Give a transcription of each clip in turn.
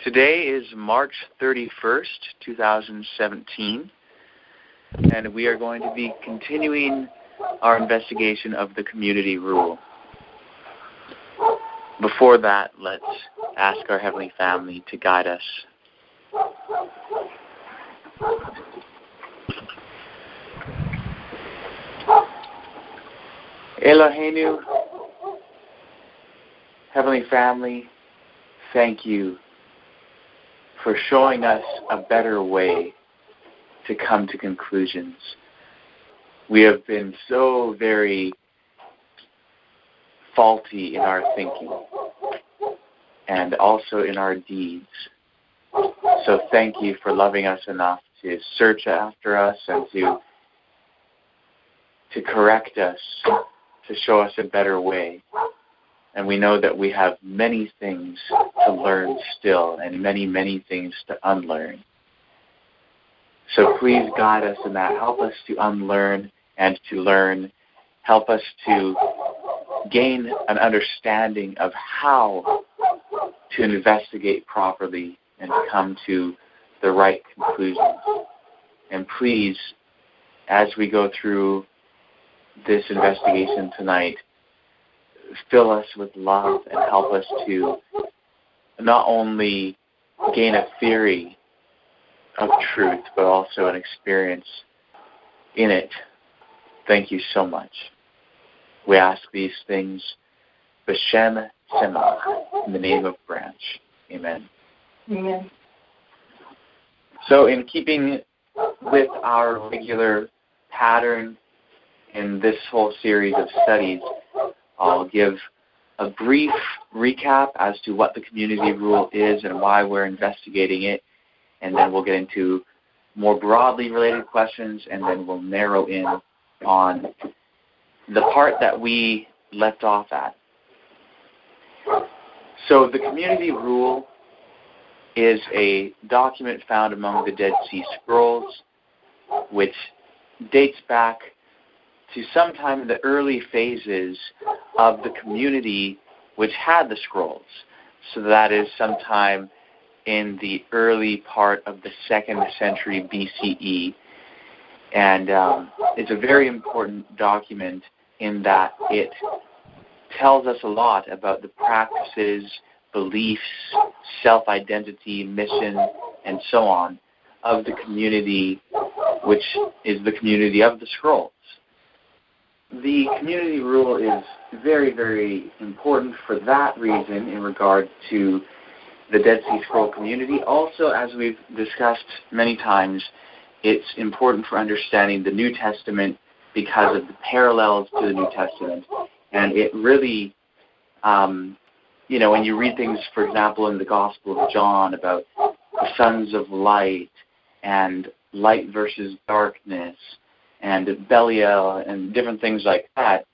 Today is March 31st, 2017, and we are going to be continuing our investigation of the community rule. Before that, let's ask our Heavenly Family to guide us. Eloheinu, Heavenly Family, thank you for showing us a better way to come to conclusions. We have been so very faulty in our thinking and also in our deeds. So thank you for loving us enough to search after us and to correct us, to show us a better way. And we know that we have many things to learn still and many, many things to unlearn. So please guide us in that. Help us to unlearn and to learn. Help us to gain an understanding of how to investigate properly and to come to the right conclusions. And please, as we go through this investigation tonight, fill us with love and help us to not only gain a theory of truth, but also an experience in it. Thank you so much. We ask these things, B'Shem Semach, in the name of Branch. Amen. Amen. So in keeping with our regular pattern in this whole series of studies, I'll give a brief recap as to what the community rule is and why we're investigating it, and then we'll get into more broadly related questions, and then we'll narrow in on the part that we left off at. So the community rule is a document found among the Dead Sea Scrolls, which dates back to sometime in the early phases of the community which had the scrolls. So that is sometime in the early part of the 2nd century BCE. And it's a very important document in that it tells us a lot about the practices, beliefs, self-identity, mission, and so on of the community, which is the community of the scrolls. The community rule is very, very important for that reason in regard to the Dead Sea Scroll community. Also, as we've discussed many times, it's important for understanding the New Testament because of the parallels to the New Testament. And it really, when you read things, for example, in the Gospel of John about the sons of light and light versus darkness and Belial and different things like that,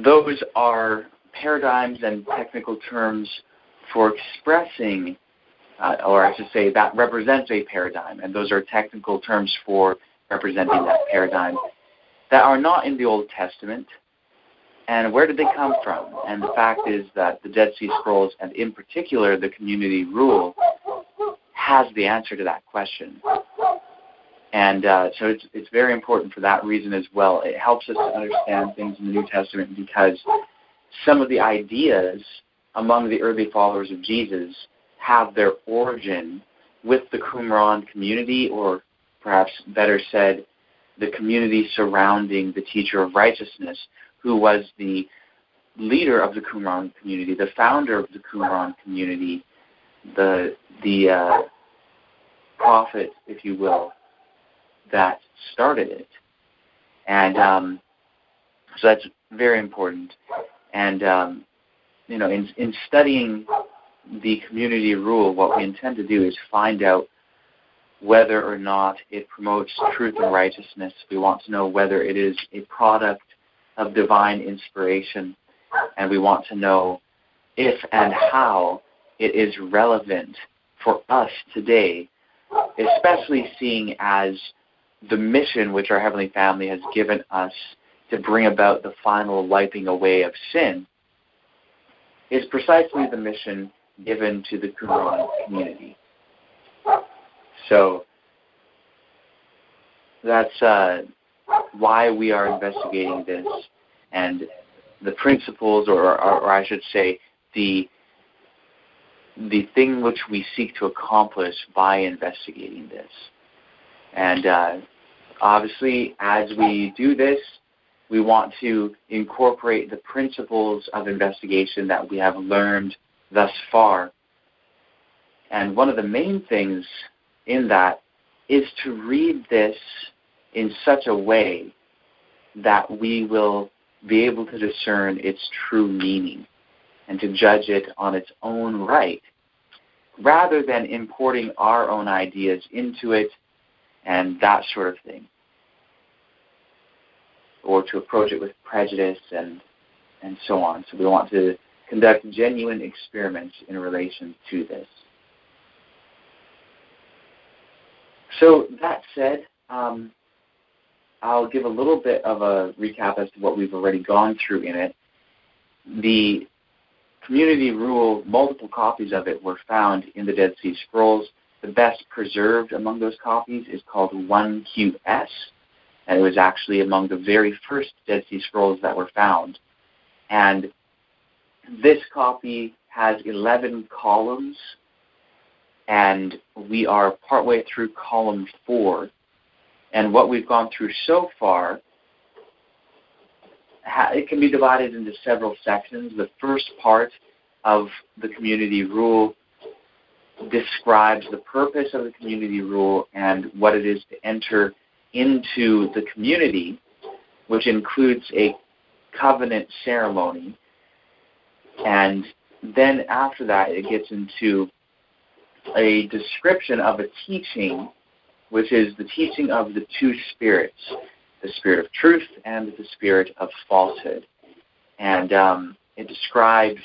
those are paradigms and technical terms for expressing, or I should say that represents a paradigm, and those are technical terms for representing that paradigm that are not in the Old Testament. And where did they come from? And the fact is that the Dead Sea Scrolls, and in particular the community rule, has the answer to that question. And so it's very important for that reason as well. It helps us to understand things in the New Testament because some of the ideas among the early followers of Jesus have their origin with the Qumran community, or perhaps better said, the community surrounding the teacher of righteousness, who was the leader of the Qumran community, the founder of the Qumran community, the prophet, if you will, that started it. And so that's very important. And, in studying the community rule, what we intend to do is find out whether or not it promotes truth and righteousness. We want to know whether it is a product of divine inspiration, and we want to know if and how it is relevant for us today, especially seeing as the mission which our Heavenly Family has given us to bring about the final wiping away of sin is precisely the mission given to the Qumran community. So that's why we are investigating this, and the principles, or I should say, the thing which we seek to accomplish by investigating this. And obviously, as we do this, we want to incorporate the principles of investigation that we have learned thus far. And one of the main things in that is to read this in such a way that we will be able to discern its true meaning and to judge it on its own right, rather than importing our own ideas into it and that sort of thing, or to approach it with prejudice and so on. So we want to conduct genuine experiments in relation to this. So that said, I'll give a little bit of a recap as to what we've already gone through in it. The community rule, multiple copies of it were found in the Dead Sea Scrolls. The best preserved among those copies is called 1QS, and it was actually among the very first Dead Sea Scrolls that were found. And this copy has 11 columns, and we are partway through column 4. And what we've gone through so far, it can be divided into several sections. The first part of the community rule describes the purpose of the community rule and what it is to enter into the community, which includes a covenant ceremony. And then after that, it gets into a description of a teaching, which is the teaching of the two spirits, the spirit of truth and the spirit of falsehood. And it describes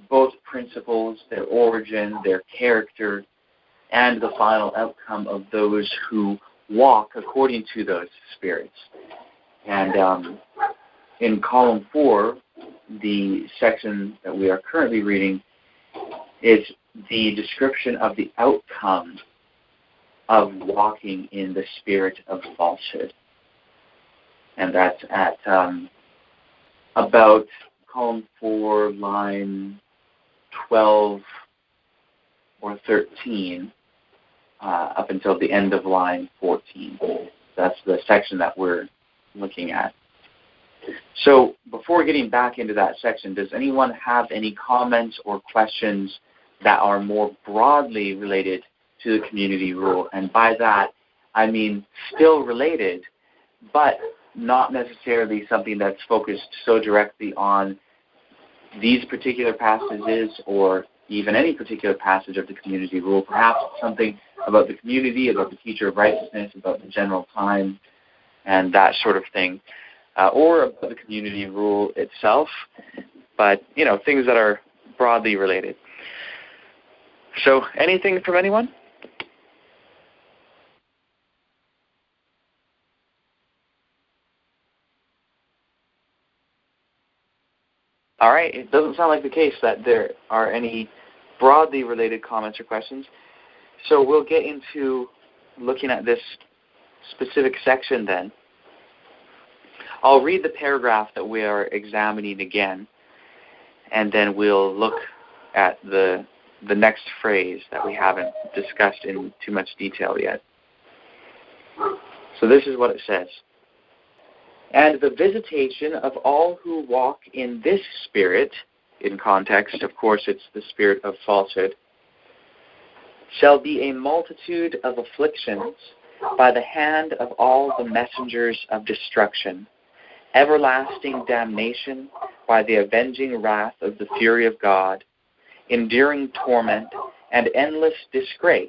both principles, their origin, their character, and the final outcome of those who walk according to those spirits. And in column 4, the section that we are currently reading is the description of the outcome of walking in the spirit of falsehood. And that's at about column 4, line 12 or 13, up until the end of line 14. That's the section that we're looking at. So before getting back into that section, does anyone have any comments or questions that are more broadly related to the community rule? And by that, I mean still related, but not necessarily something that's focused so directly on these particular passages or even any particular passage of the community rule. Perhaps something about the community, about the teacher of righteousness, about the general time, and that sort of thing, or about the community rule itself, but, things that are broadly related. So anything from anyone? All right, it doesn't sound like the case that there are any broadly related comments or questions. So we'll get into looking at this specific section then. I'll read the paragraph that we are examining again, and then we'll look at the next phrase that we haven't discussed in too much detail yet. So this is what it says. And the visitation of all who walk in this spirit, in context, of course, it's the spirit of falsehood, shall be a multitude of afflictions by the hand of all the messengers of destruction, everlasting damnation by the avenging wrath of the fury of God, enduring torment and endless disgrace,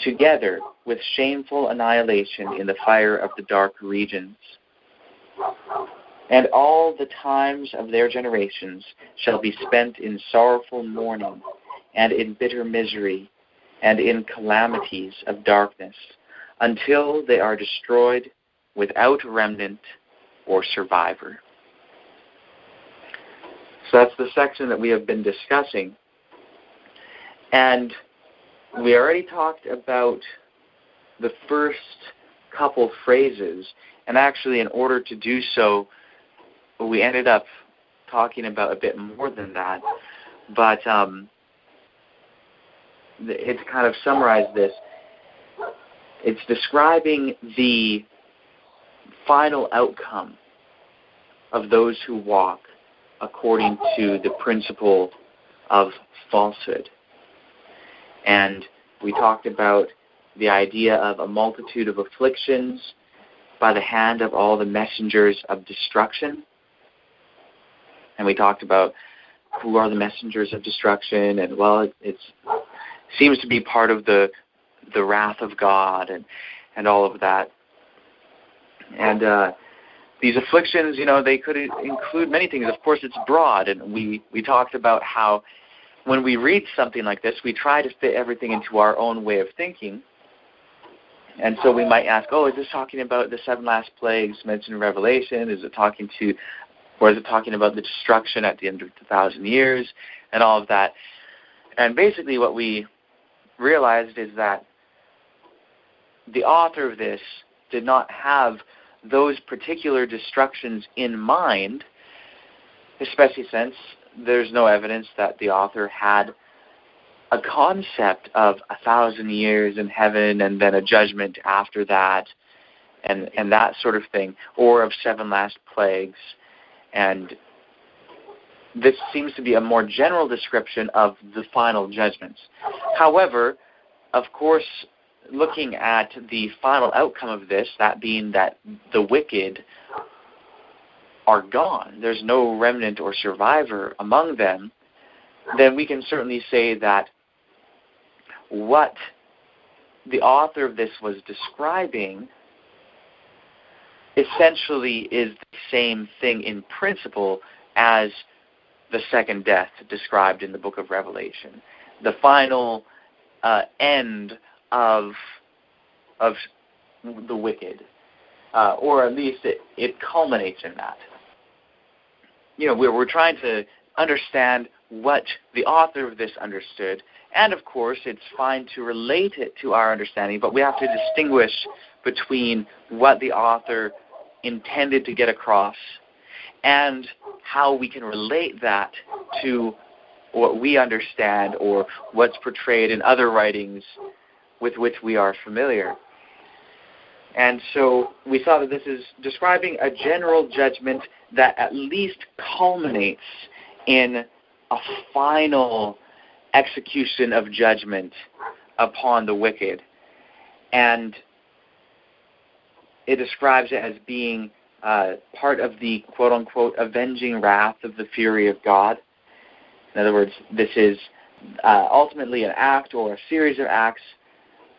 together with shameful annihilation in the fire of the dark regions. And all the times of their generations shall be spent in sorrowful mourning, and in bitter misery, and in calamities of darkness, until they are destroyed without remnant or survivor. So that's the section that we have been discussing. And we already talked about the first couple phrases, and actually in order to do so, we ended up talking about a bit more than that. But to kind of summarize this, it's describing the final outcome of those who walk according to the principle of falsehood. And we talked about the idea of a multitude of afflictions by the hand of all the messengers of destruction. And we talked about who are the messengers of destruction, and well, it seems to be part of the wrath of God and all of that. And these afflictions, they could include many things. Of course, it's broad, and we talked about how when we read something like this, we try to fit everything into our own way of thinking. And so we might ask, is this talking about the 7 last plagues mentioned in Revelation? Is it talking about the destruction at the end of 1,000 years and all of that? And basically what we realized is that the author of this did not have those particular destructions in mind, especially since there's no evidence that the author had a concept of 1,000 years in heaven and then a judgment after that and that sort of thing, or of 7 last plagues. And this seems to be a more general description of the final judgments. However, of course, looking at the final outcome of this, that being that the wicked are gone, there's no remnant or survivor among them, then we can certainly say that what the author of this was describing essentially is the same thing in principle as the second death described in the book of Revelation. The final end of the wicked, or at least it culminates in that. We're trying to understand what the author of this understood, and of course it's fine to relate it to our understanding, but we have to distinguish between what the author intended to get across and how we can relate that to what we understand or what's portrayed in other writings with which we are familiar. And so we saw that this is describing a general judgment that at least culminates in a final execution of judgment upon the wicked. And it describes it as being part of the quote-unquote avenging wrath of the fury of God. In other words, this is ultimately an act or a series of acts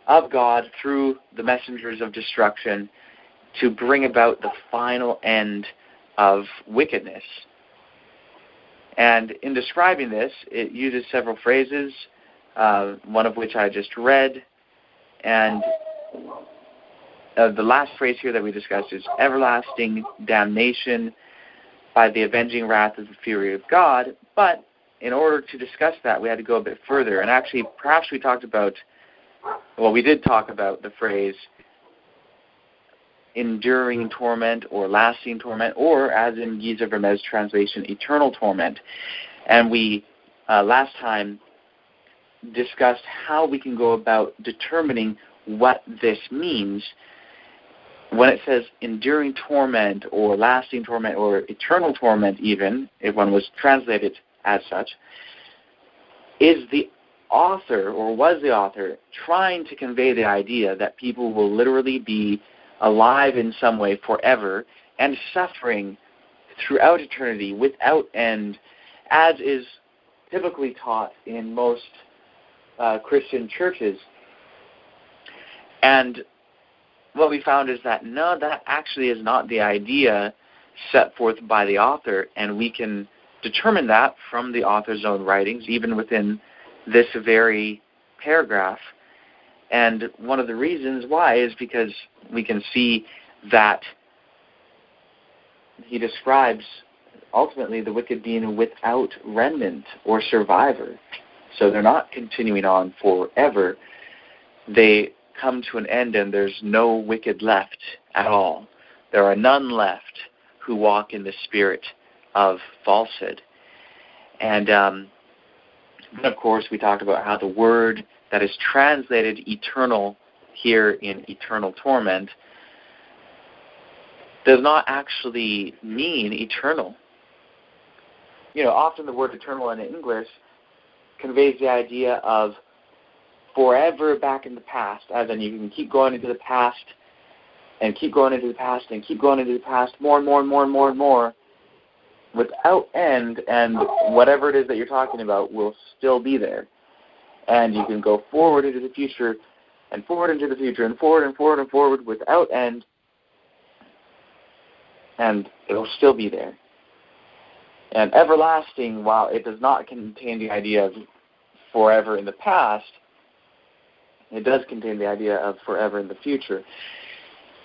of God through the messengers of destruction to bring about the final end of wickedness. And in describing this, it uses several phrases, one of which I just read. And the last phrase here that we discussed is everlasting damnation by the avenging wrath of the fury of God. But in order to discuss that, we had to go a bit further. And actually, perhaps we did talk about the phrase enduring torment or lasting torment, or as in Guy de Vermez's translation, eternal torment. And we last time discussed how we can go about determining what this means. When it says enduring torment or lasting torment or eternal torment even, if one was translated as such, is the author, or was the author, trying to convey the idea that people will literally be alive in some way forever and suffering throughout eternity without end, as is typically taught in most Christian churches? And what we found is that no, that actually is not the idea set forth by the author, and we can determine that from the author's own writings, even within this very paragraph. And one of the reasons why is because we can see that he describes ultimately the wicked being without remnant or survivor. So they're not continuing on forever. They come to an end, and there's no wicked left at all. There are none left who walk in the spirit of falsehood. And then, of course, we talked about how the word that is translated eternal here in eternal torment does not actually mean eternal. Often the word eternal in English conveys the idea of forever back in the past, as in you can keep going into the past and keep going into the past and keep going into the past more and more and more and more and more without end, and whatever it is that you're talking about will still be there. And you can go forward into the future and forward into the future and forward and forward and forward without end, and it'll still be there. And everlasting, while it does not contain the idea of forever in the past, it does contain the idea of forever in the future.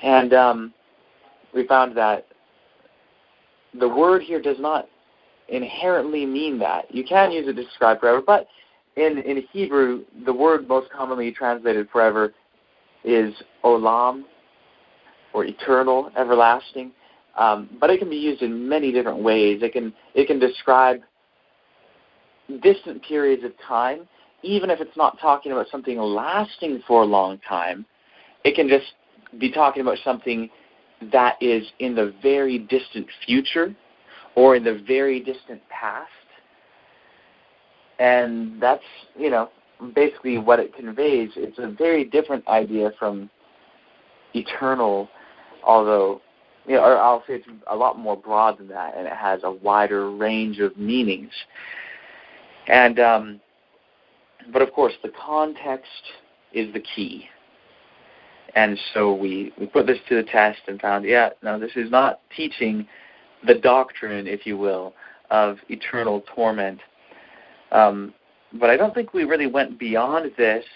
And we found that the word here does not inherently mean that. You can use it to describe forever, but in Hebrew, the word most commonly translated forever is olam, or eternal, everlasting. But it can be used in many different ways. It can describe distant periods of time, even if it's not talking about something lasting for a long time. It can just be talking about something that is in the very distant future or in the very distant past. And that's, basically what it conveys. It's a very different idea from eternal, although, or I'll say it's a lot more broad than that, and it has a wider range of meanings. And, but of course, the context is the key. And so we put this to the test and found, this is not teaching the doctrine, if you will, of eternal torment. But I don't think we really went beyond this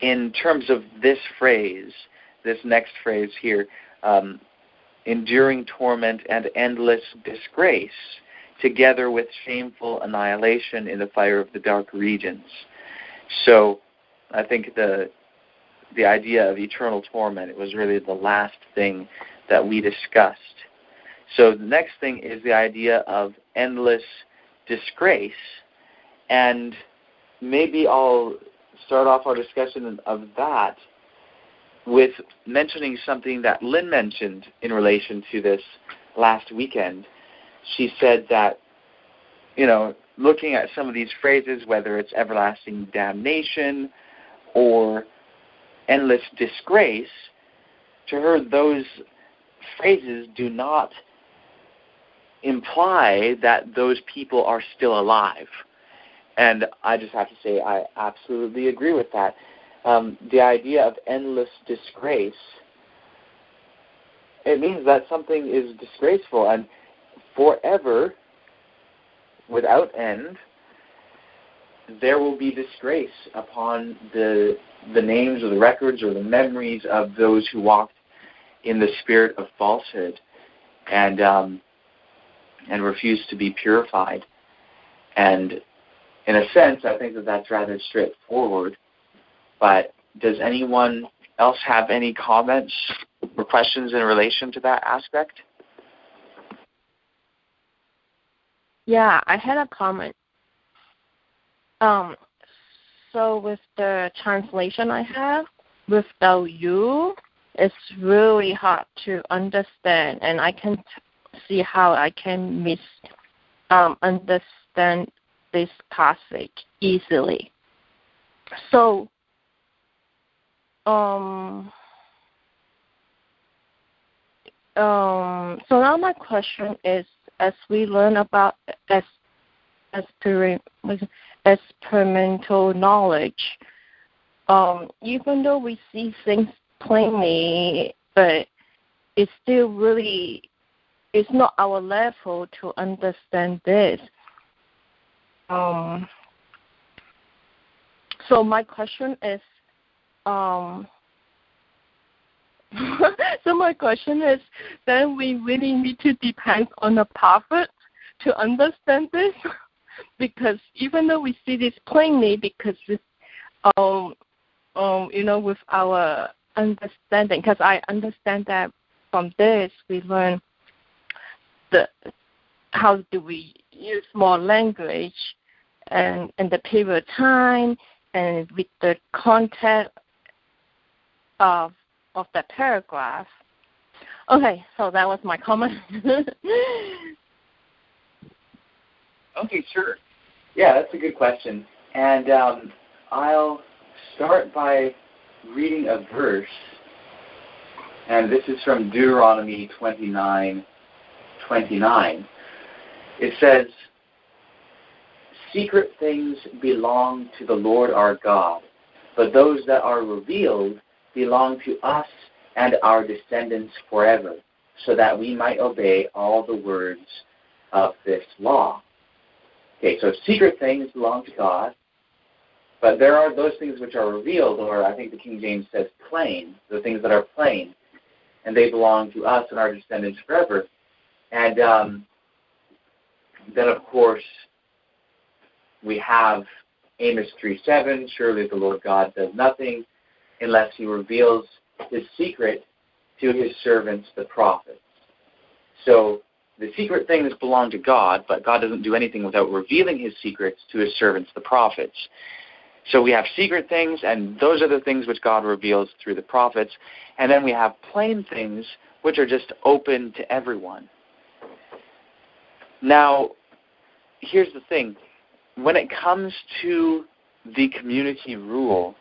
in terms of this phrase, this next phrase here, enduring torment and endless disgrace, together with shameful annihilation in the fire of the dark regions. So I think the idea of eternal torment, it was really the last thing that we discussed. So the next thing is the idea of endless disgrace. And maybe I'll start off our discussion of that with mentioning something that Lynn mentioned in relation to this last weekend. She said that, looking at some of these phrases, whether it's everlasting damnation or endless disgrace, to her those phrases do not imply that those people are still alive. And I just have to say I absolutely agree with that. The idea of endless disgrace, it means that something is disgraceful and forever, without end, there will be disgrace upon the names or the records or the memories of those who walked in the spirit of falsehood and refused to be purified. And in a sense, I think that that's rather straightforward. But does anyone else have any comments or questions in relation to that aspect? Yeah, I had a comment. So with the translation I have, without you, it's really hard to understand, and I can see how I can understand this passage easily. So, so now my question is, as we learn about experimental knowledge, even though we see things plainly, but it's still really, it's not our level to understand this. So my question is, then we really need to depend on the prophet to understand this. because even though we see this plainly, because this, with our understanding, because I understand that from this we learn how do we use more language and the period of time and with the content of the paragraph. Okay, so that was my comment. Okay, sure. Yeah, that's a good question. And I'll start by reading a verse, and this is from Deuteronomy 29:29. It says, "Secret things belong to the Lord our God, but those that are revealed belong to us and our descendants forever, so that we might obey all the words of this law." Okay, so secret things belong to God, but there are those things which are revealed, or I think the King James says plain, the things that are plain, and they belong to us and our descendants forever. And then, of course, we have Amos 3:7, "Surely the Lord God does nothing unless he reveals his secret to his servants, the prophets." So the secret things belong to God, but God doesn't do anything without revealing his secrets to his servants, the prophets. So we have secret things, and those are the things which God reveals through the prophets. And then we have plain things, which are just open to everyone. Now, here's the thing. When it comes to the community rule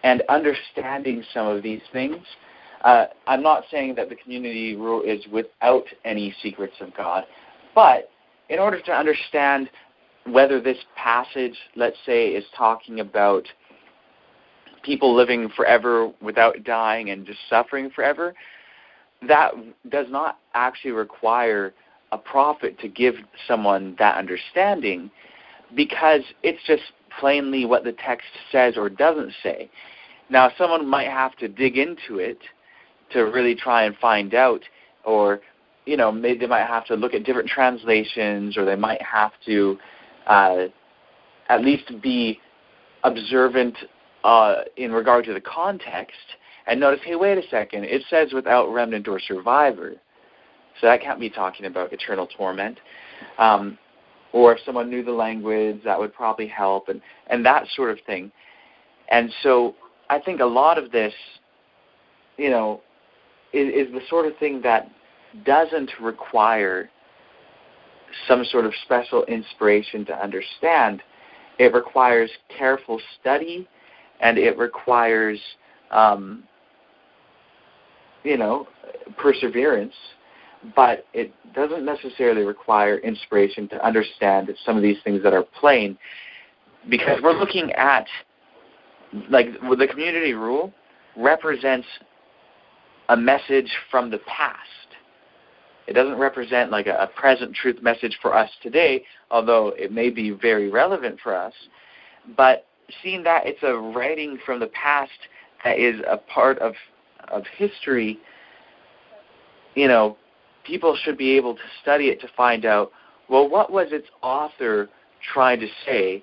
and understanding some of these things, I'm not saying that the community rule is without any secrets of God, but in order to understand whether this passage, let's say, is talking about people living forever without dying and just suffering forever, that does not actually require a prophet to give someone that understanding, because it's just plainly what the text says or doesn't say. Now, someone might have to dig into it to really try and find out, or, maybe they might have to look at different translations, or they might have to at least be observant in regard to the context and notice, hey, wait a second, it says without remnant or survivor. So that can't be talking about eternal torment. Or if someone knew the language, that would probably help, and that sort of thing. And so I think a lot of this, is the sort of thing that doesn't require some sort of special inspiration to understand. It requires careful study, and it requires, perseverance, but it doesn't necessarily require inspiration to understand some of these things that are plain, because we're looking at, the community rule represents a message from the past. It doesn't represent a present truth message for us today, although it may be very relevant for us. But seeing that it's a writing from the past that is a part of history, people should be able to study it to find out, well, what was its author trying to say?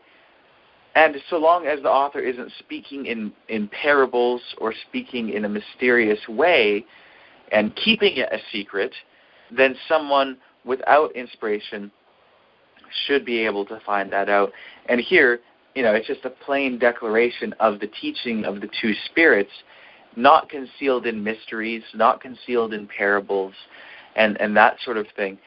And so long as the author isn't speaking in parables or speaking in a mysterious way and keeping it a secret, then someone without inspiration should be able to find that out. And here, it's just a plain declaration of the teaching of the two spirits, not concealed in mysteries, not concealed in parables, and that sort of thing.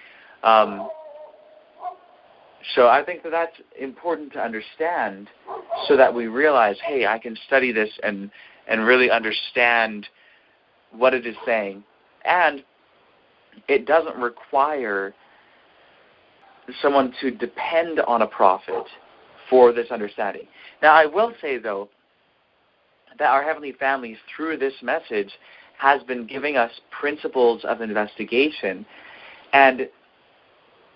So I think that's important to understand, so that we realize, hey, I can study this and really understand what it is saying. And it doesn't require someone to depend on a prophet for this understanding. Now, I will say, though, that our Heavenly Family, through this message, has been giving us principles of investigation. And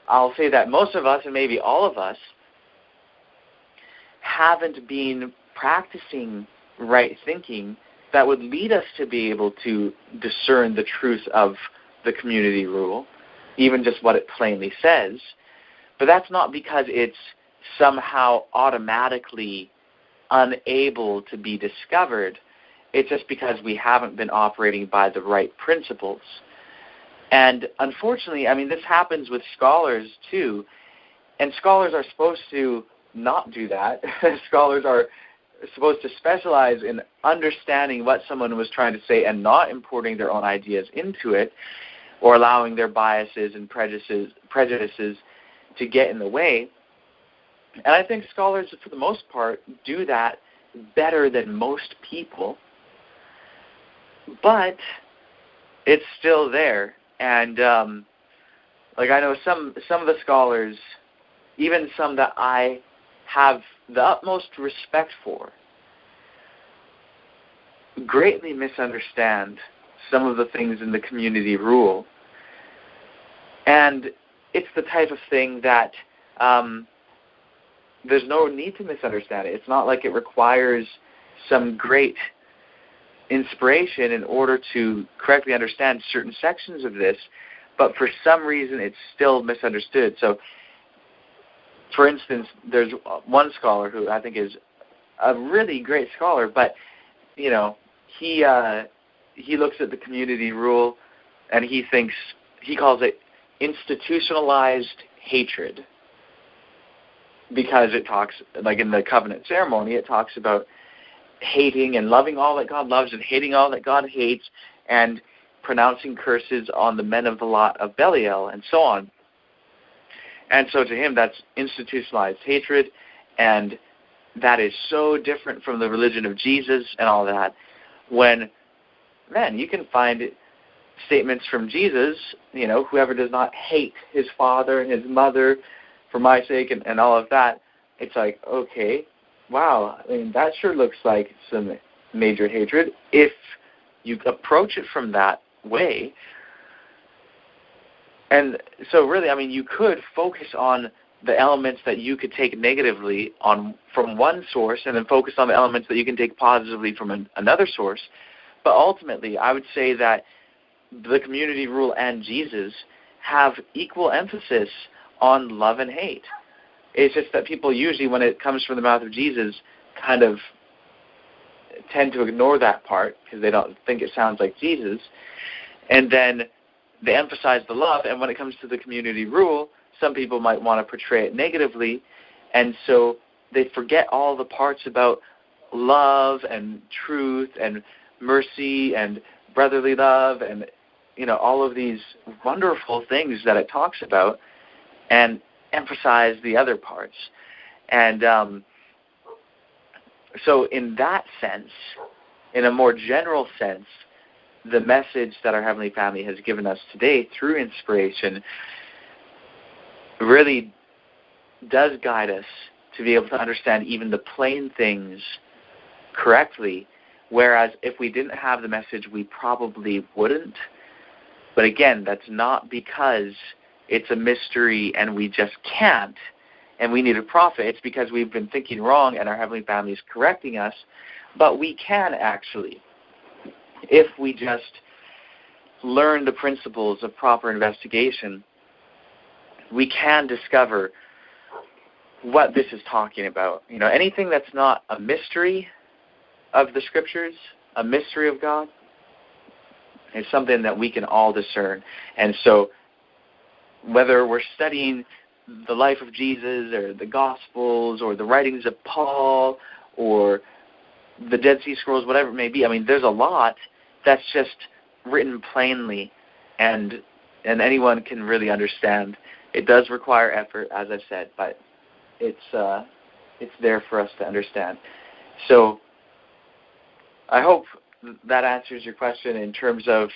I'll say that most of us, and maybe all of us, haven't been practicing right thinking that would lead us to be able to discern the truth of the community rule, even just what it plainly says. But that's not because it's somehow automatically unable to be discovered. It's just because we haven't been operating by the right principles. And unfortunately, I mean, this happens with scholars too. And scholars are supposed to not do that. Scholars are supposed to specialize in understanding what someone was trying to say and not importing their own ideas into it or allowing their biases and prejudices to get in the way. And I think scholars, for the most part, do that better than most people. But it's still there. And I know some of the scholars, even some that I have the utmost respect for, greatly misunderstand some of the things in the community rule. And it's the type of thing that there's no need to misunderstand it. It's not like it requires some great inspiration in order to correctly understand certain sections of this, but for some reason it's still misunderstood. So, for instance, there's one scholar who I think is a really great scholar, but, he looks at the community rule and he calls it institutionalized hatred, because it talks, like in the covenant ceremony, it talks about hating and loving all that God loves and hating all that God hates and pronouncing curses on the men of the lot of Belial and so on. And so to him, that's institutionalized hatred, and that is so different from the religion of Jesus and all that. When, man, you can find statements from Jesus, whoever does not hate his father and his mother for my sake and all of that, it's like, okay, wow, I mean, that sure looks like some major hatred. If you approach it from that way. And so really, I mean, you could focus on the elements that you could take negatively from one source and then focus on the elements that you can take positively from another source. But ultimately, I would say that the community rule and Jesus have equal emphasis on love and hate. It's just that people usually, when it comes from the mouth of Jesus, kind of tend to ignore that part because they don't think it sounds like Jesus. And then they emphasize the love, and when it comes to the community rule, some people might want to portray it negatively, and so they forget all the parts about love and truth and mercy and brotherly love and, all of these wonderful things that it talks about, and emphasize the other parts. And so in that sense, in a more general sense, the message that our Heavenly Family has given us today through inspiration really does guide us to be able to understand even the plain things correctly, whereas if we didn't have the message, we probably wouldn't. But again, that's not because it's a mystery and we just can't and we need a prophet. It's because we've been thinking wrong and our Heavenly Family is correcting us. But we can actually, if we just learn the principles of proper investigation, we can discover what this is talking about. Anything that's not a mystery of the Scriptures, a mystery of God, is something that we can all discern. And so whether we're studying the life of Jesus or the Gospels or the writings of Paul or the Dead Sea Scrolls, whatever it may be, I mean, there's a lot that's just written plainly and anyone can really understand. It does require effort, as I've said, but it's there for us to understand. So I hope that answers your question in terms of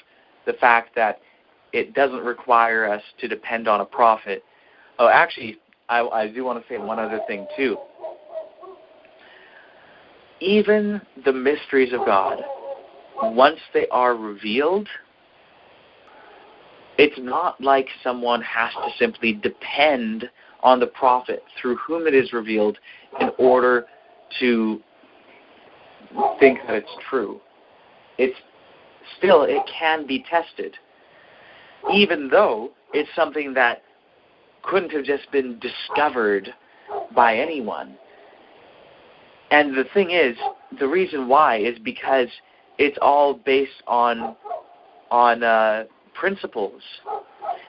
the fact that it doesn't require us to depend on a prophet. Oh, actually, I do want to say one other thing, too. Even the mysteries of God, once they are revealed, it's not like someone has to simply depend on the prophet through whom it is revealed in order to think that it's true. It can be tested, even though it's something that couldn't have just been discovered by anyone. And the thing is, the reason why is because it's all based on principles.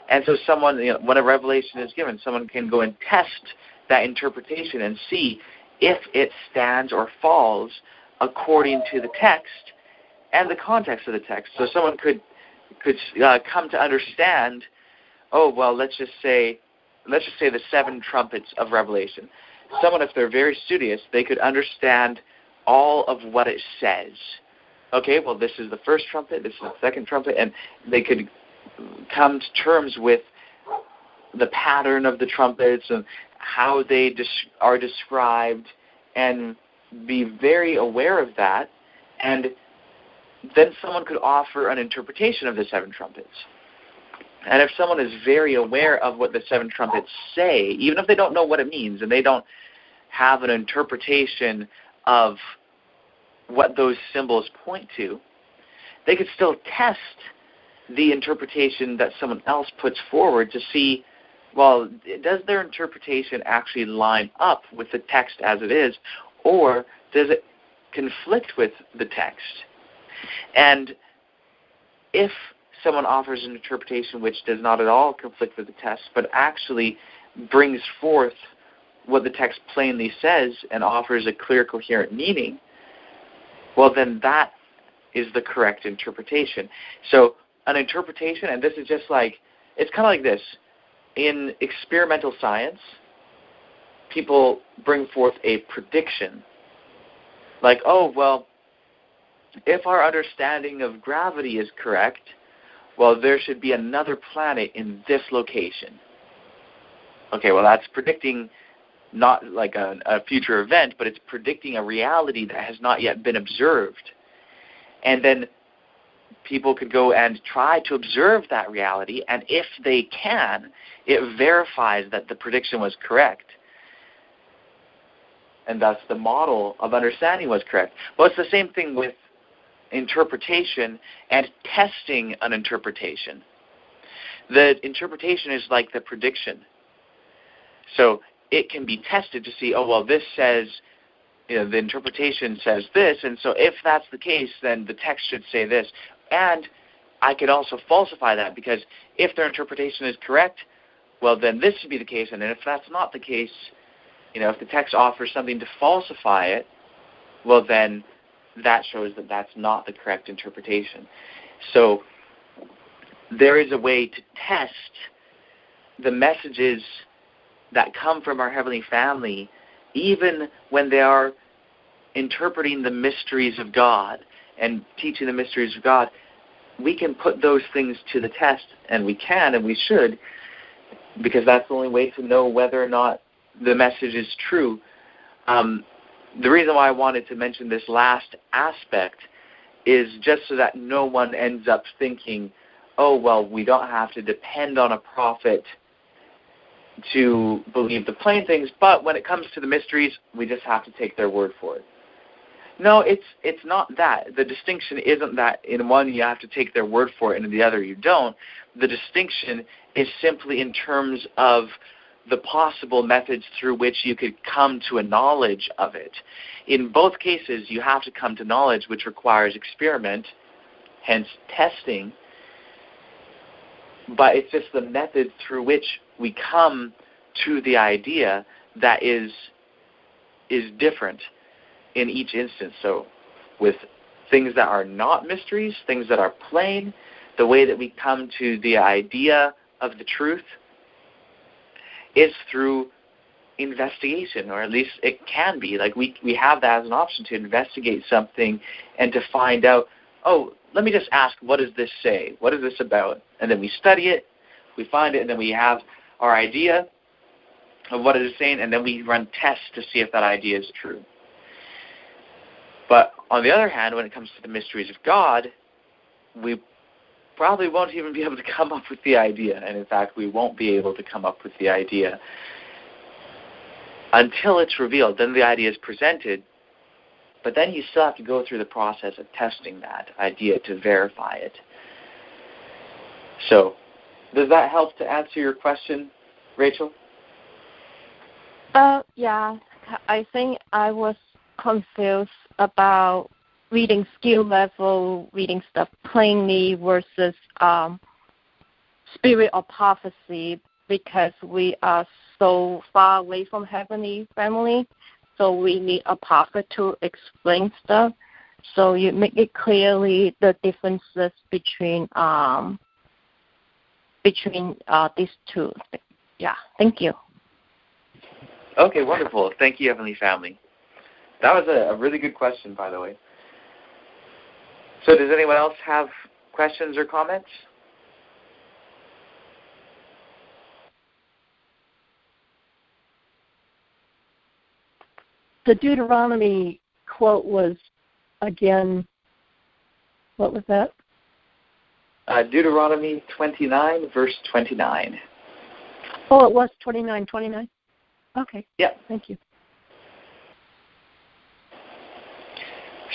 And so someone, when a revelation is given, someone can go and test that interpretation and see if it stands or falls according to the text and the context of the text. So someone could come to understand, let's just say the 7 trumpets of Revelation. Someone, if they're very studious, they could understand all of what it says. Okay, well, this is the first trumpet, this is the second trumpet, and they could come to terms with the pattern of the trumpets and how they are described, and be very aware of that. And then someone could offer an interpretation of the 7 trumpets. And if someone is very aware of what the 7 trumpets say, even if they don't know what it means and they don't have an interpretation of what those symbols point to, they could still test the interpretation that someone else puts forward to see, well, does their interpretation actually line up with the text as it is, or does it conflict with the text? And if someone offers an interpretation which does not at all conflict with the text, but actually brings forth what the text plainly says and offers a clear, coherent meaning, well, then that is the correct interpretation. So an interpretation, and this is just like, it's kind of like this. In experimental science, people bring forth a prediction. Like, if our understanding of gravity is correct, well, there should be another planet in this location. Okay, well, that's predicting not like a future event, but it's predicting a reality that has not yet been observed. And then people could go and try to observe that reality, and if they can, it verifies that the prediction was correct. And thus the model of understanding was correct. Well, it's the same thing with interpretation and testing an interpretation. The interpretation is like the prediction. So it can be tested to see, this says, the interpretation says this, and so if that's the case, then the text should say this. And I could also falsify that, because if their interpretation is correct, well, then this should be the case, and if that's not the case, if the text offers something to falsify it, well, then that shows that that's not the correct interpretation. So there is a way to test the messages that come from our Heavenly Family, even when they are interpreting the mysteries of God and teaching the mysteries of God. We can put those things to the test, and we can and we should, because that's the only way to know whether or not the message is true. The reason why I wanted to mention this last aspect is just so that no one ends up thinking, we don't have to depend on a prophet to believe the plain things, but when it comes to the mysteries, we just have to take their word for it. No, it's not that. The distinction isn't that in one you have to take their word for it and in the other you don't. The distinction is simply in terms of the possible methods through which you could come to a knowledge of it. In both cases, you have to come to knowledge, which requires experiment, hence testing. But it's just the method through which we come to the idea that is different in each instance. So with things that are not mysteries, things that are plain, the way that we come to the idea of the truth is through investigation, or at least it can be. Like we have that as an option to investigate something and to find out, let me just ask, what does this say? What is this about? And then we study it, we find it, and then we have our idea of what it is saying, and then we run tests to see if that idea is true. But on the other hand, when it comes to the mysteries of God, we probably won't even be able to come up with the idea. And in fact, we won't be able to come up with the idea until it's revealed. Then the idea is presented, but then you still have to go through the process of testing that idea to verify it. So, does that help to answer your question, Rachel? Yeah, I think I was confused about reading skill level, reading stuff plainly versus spirit of prophecy, because we are so far away from heavenly family, so we need a prophet to explain stuff. So you make it clearly the differences between these two. Yeah, thank you. Okay, wonderful. Thank you, Heavenly Family. That was a really good question, by the way. So does anyone else have questions or comments? The Deuteronomy quote was, again, what was that? Deuteronomy 29, verse 29. Oh, it was 29. Okay. Yeah. Thank you.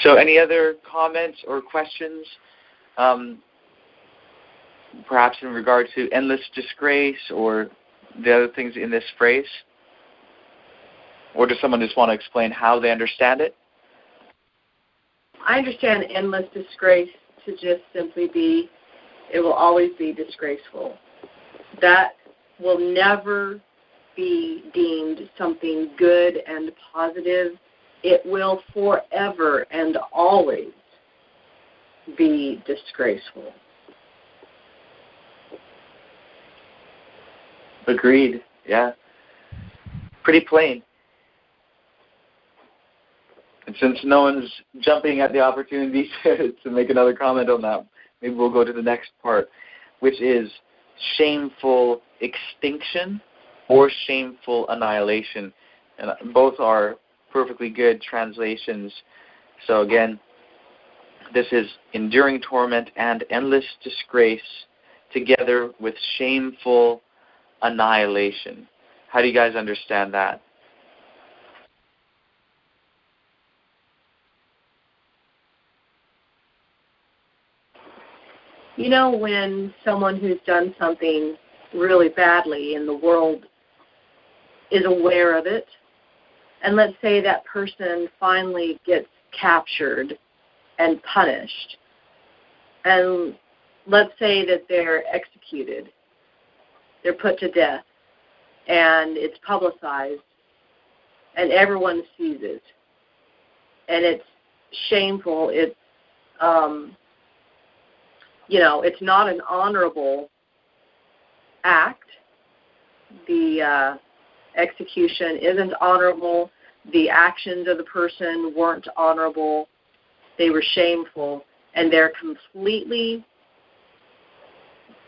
So any other comments or questions, perhaps in regard to endless disgrace or the other things in this phrase? Or does someone just want to explain how they understand it? I understand endless disgrace to just simply be, it will always be disgraceful. That will never be deemed something good and positive. It will forever and always be disgraceful. Agreed. Yeah. Pretty plain. And since no one's jumping at the opportunity to make another comment on that, maybe we'll go to the next part, which is shameful extinction or shameful annihilation. And both are perfectly good translations. So again, this is enduring torment and endless disgrace together with shameful annihilation. How do you guys understand that? You know, when someone who's done something really badly and the world is aware of it, and let's say that person finally gets captured and punished, and let's say that they're executed, they're put to death, and it's publicized, and everyone sees it, and it's shameful, it's it's not an honorable act. The execution isn't honorable. The actions of the person weren't honorable. They were shameful, and they're completely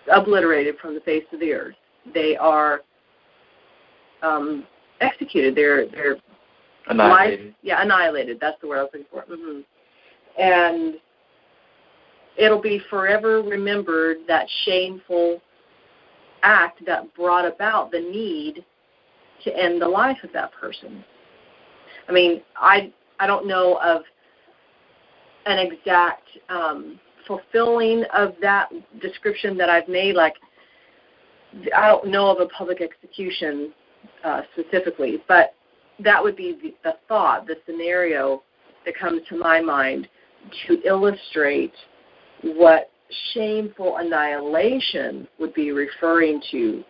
obliterated from the face of the earth. They are executed. They're annihilated. Annihilated. That's the word I was looking for. Mm-hmm. And it'll be forever remembered, that shameful act that brought about the need to end the life of that person. I mean, I don't know of an exact fulfilling of that description that I've made. Like, I don't know of a public execution specifically, but that would be the thought, the scenario that comes to my mind to illustrate what shameful annihilation would be referring to,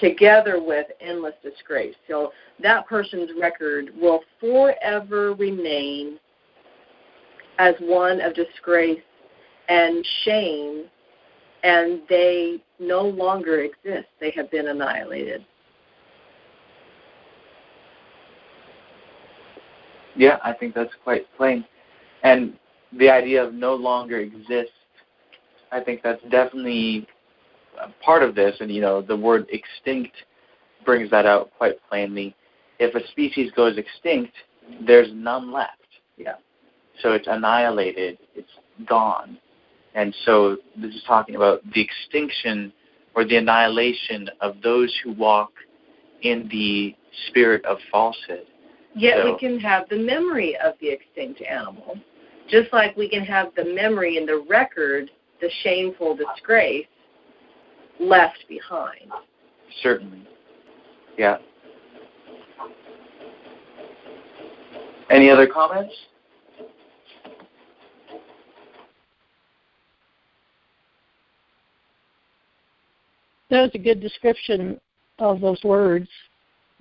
together with endless disgrace. So that person's record will forever remain as one of disgrace and shame, and they no longer exist. They have been annihilated. Yeah, I think that's quite plain. And the idea of no longer exists, I think that's definitely part of this. And, the word extinct brings that out quite plainly. If a species goes extinct, there's none left. Yeah. So it's annihilated. It's gone. And so this is talking about the extinction or the annihilation of those who walk in the spirit of falsehood. Yet we can have the memory of the extinct animal, just like we can have the memory and the record, the shameful disgrace left behind. Certainly. Yeah. Any other comments? That was a good description of those words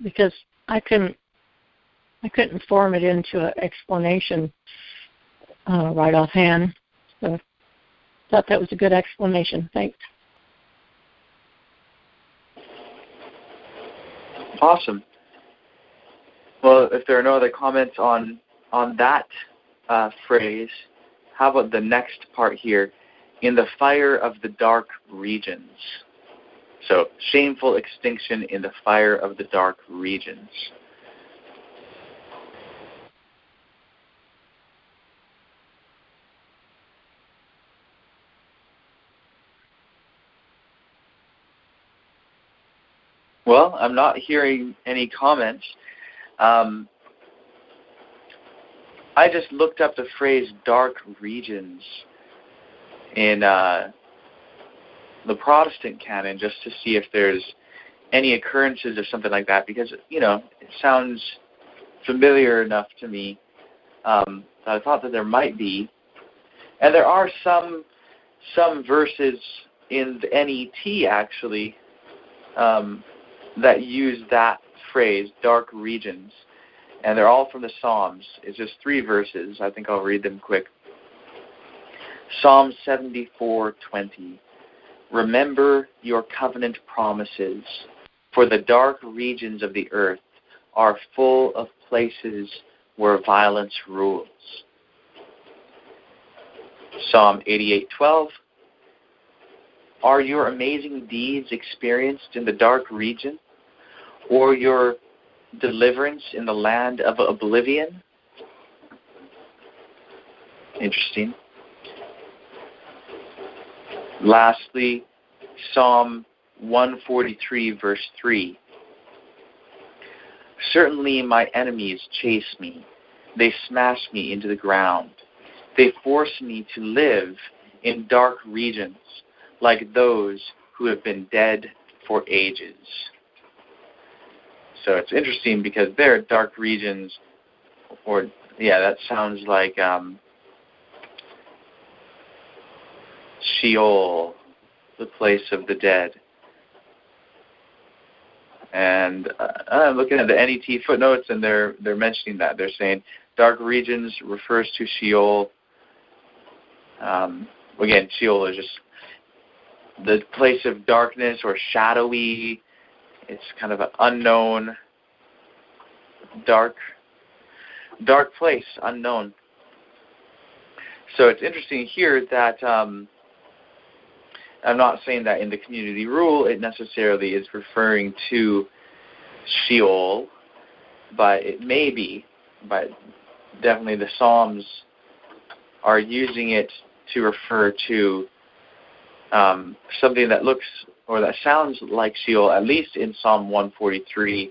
because I couldn't form it into an explanation right offhand. So I thought that was a good explanation. Thanks. Awesome. Well, if there are no other comments on that phrase, how about the next part here? In the fire of the dark regions. So, shameful extinction in the fire of the dark regions. Well, I'm not hearing any comments. I just looked up the phrase dark regions in the Protestant canon just to see if there's any occurrences of something like that because, it sounds familiar enough to me that I thought that there might be. And there are some verses in the NET, actually, that use that phrase, dark regions. And they're all from the Psalms. It's just 3 verses. I think I'll read them quick. Psalm 74:20. Remember your covenant promises, for the dark regions of the earth are full of places where violence rules. Psalm 88:12. Are your amazing deeds experienced in the dark region, or your deliverance in the land of oblivion? Interesting. Lastly, Psalm 143, verse 3. Certainly my enemies chase me. They smash me into the ground. They force me to live in dark regions, like those who have been dead for ages. So it's interesting because there are dark regions, that sounds like Sheol, the place of the dead. And I'm looking at the NET footnotes, and they're mentioning that. They're saying dark regions refers to Sheol. Again, Sheol is just the place of darkness or shadowy. It's kind of an unknown, dark place, unknown. So it's interesting here that I'm not saying that in the community rule it necessarily is referring to Sheol, but it may be. But definitely the Psalms are using it to refer to something that looks or that sounds like Sheol, at least in Psalm 143,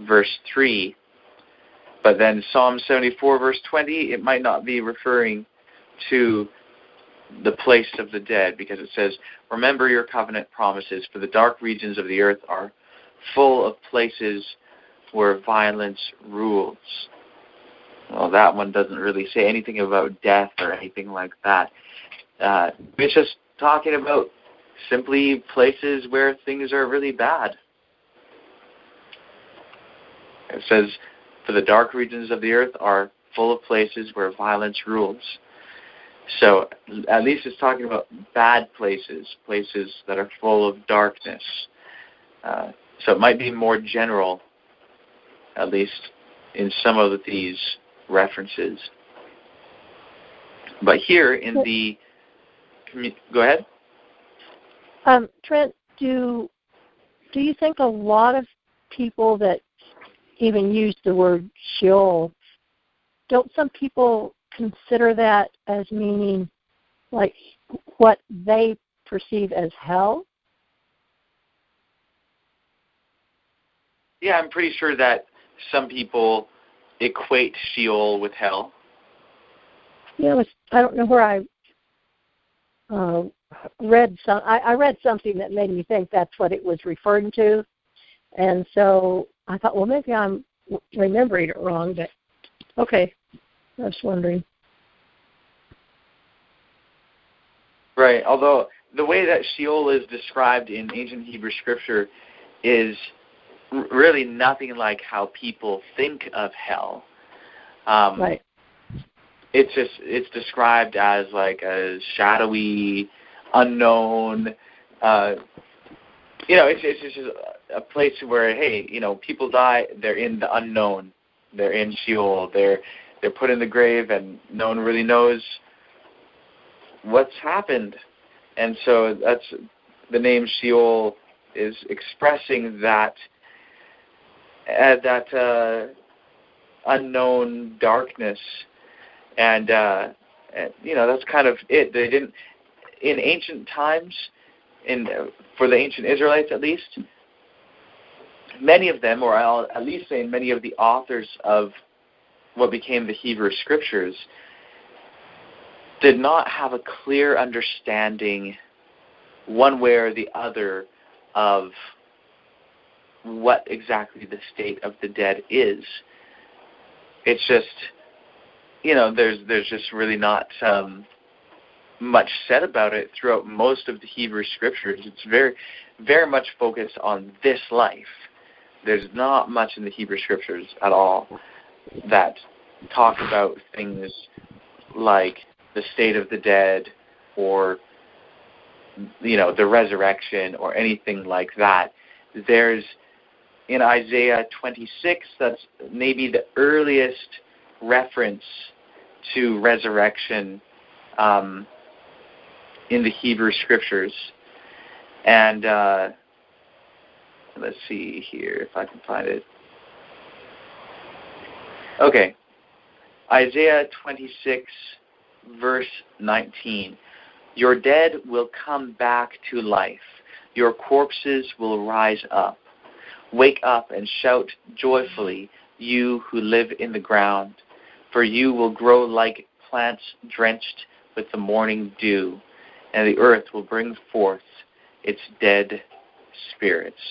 verse 3. But then Psalm 74, verse 20, it might not be referring to the place of the dead, because it says, remember your covenant promises, for the dark regions of the earth are full of places where violence rules. Well, that one doesn't really say anything about death or anything like that. It's just talking about simply places where things are really bad. It says, for the dark regions of the earth are full of places where violence rules. So at least it's talking about bad places, places that are full of darkness. So it might be more general, at least in some of these references. But here in the... Go ahead. Trent, do you think a lot of people that even use the word Sheol, don't some people consider that as meaning like what they perceive as hell? Yeah, I'm pretty sure that some people equate Sheol with hell. Yeah, I don't know where I read I read something that made me think that's what it was referring to, and so I thought, well, maybe I'm remembering it wrong, but Okay. I was wondering. Right. Although the way that Sheol is described in ancient Hebrew scripture is really nothing like how people think of hell. Right. It's described as like a shadowy, unknown. It's just a place where, hey, people die. They're in the unknown. They're in Sheol. They're put in the grave, and no one really knows what's happened. And so that's the name Sheol is expressing that unknown darkness. And that's kind of it. They didn't, in ancient times, for the ancient Israelites at least, many of them, or I'll at least say many of the authors of what became the Hebrew Scriptures, did not have a clear understanding one way or the other of what exactly the state of the dead is. It's just, there's just really not much said about it throughout most of the Hebrew Scriptures. It's very, very much focused on this life. There's not much in the Hebrew Scriptures at all that talk about things like the state of the dead or, the resurrection or anything like that. There's, in Isaiah 26, that's maybe the earliest reference to resurrection in the Hebrew Scriptures. And let's see here if I can find it. Okay. Isaiah 26, verse 19. Your dead will come back to life. Your corpses will rise up. Wake up and shout joyfully, you who live in the ground. For you will grow like plants drenched with the morning dew, and the earth will bring forth its dead spirits.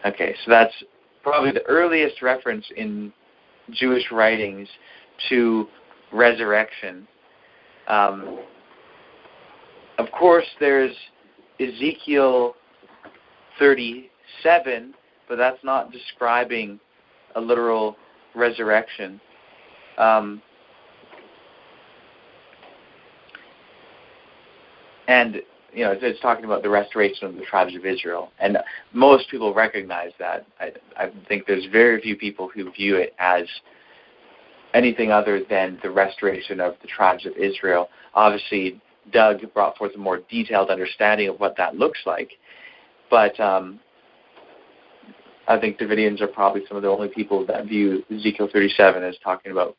Okay, so that's probably the earliest reference in Jewish writings to resurrection. Of course, there's Ezekiel 37, but that's not describing a literal resurrection. And, it's talking about the restoration of the tribes of Israel. And most people recognize that. I think there's very few people who view it as anything other than the restoration of the tribes of Israel. Obviously, Doug brought forth a more detailed understanding of what that looks like. But I think Davidians are probably some of the only people that view Ezekiel 37 as talking about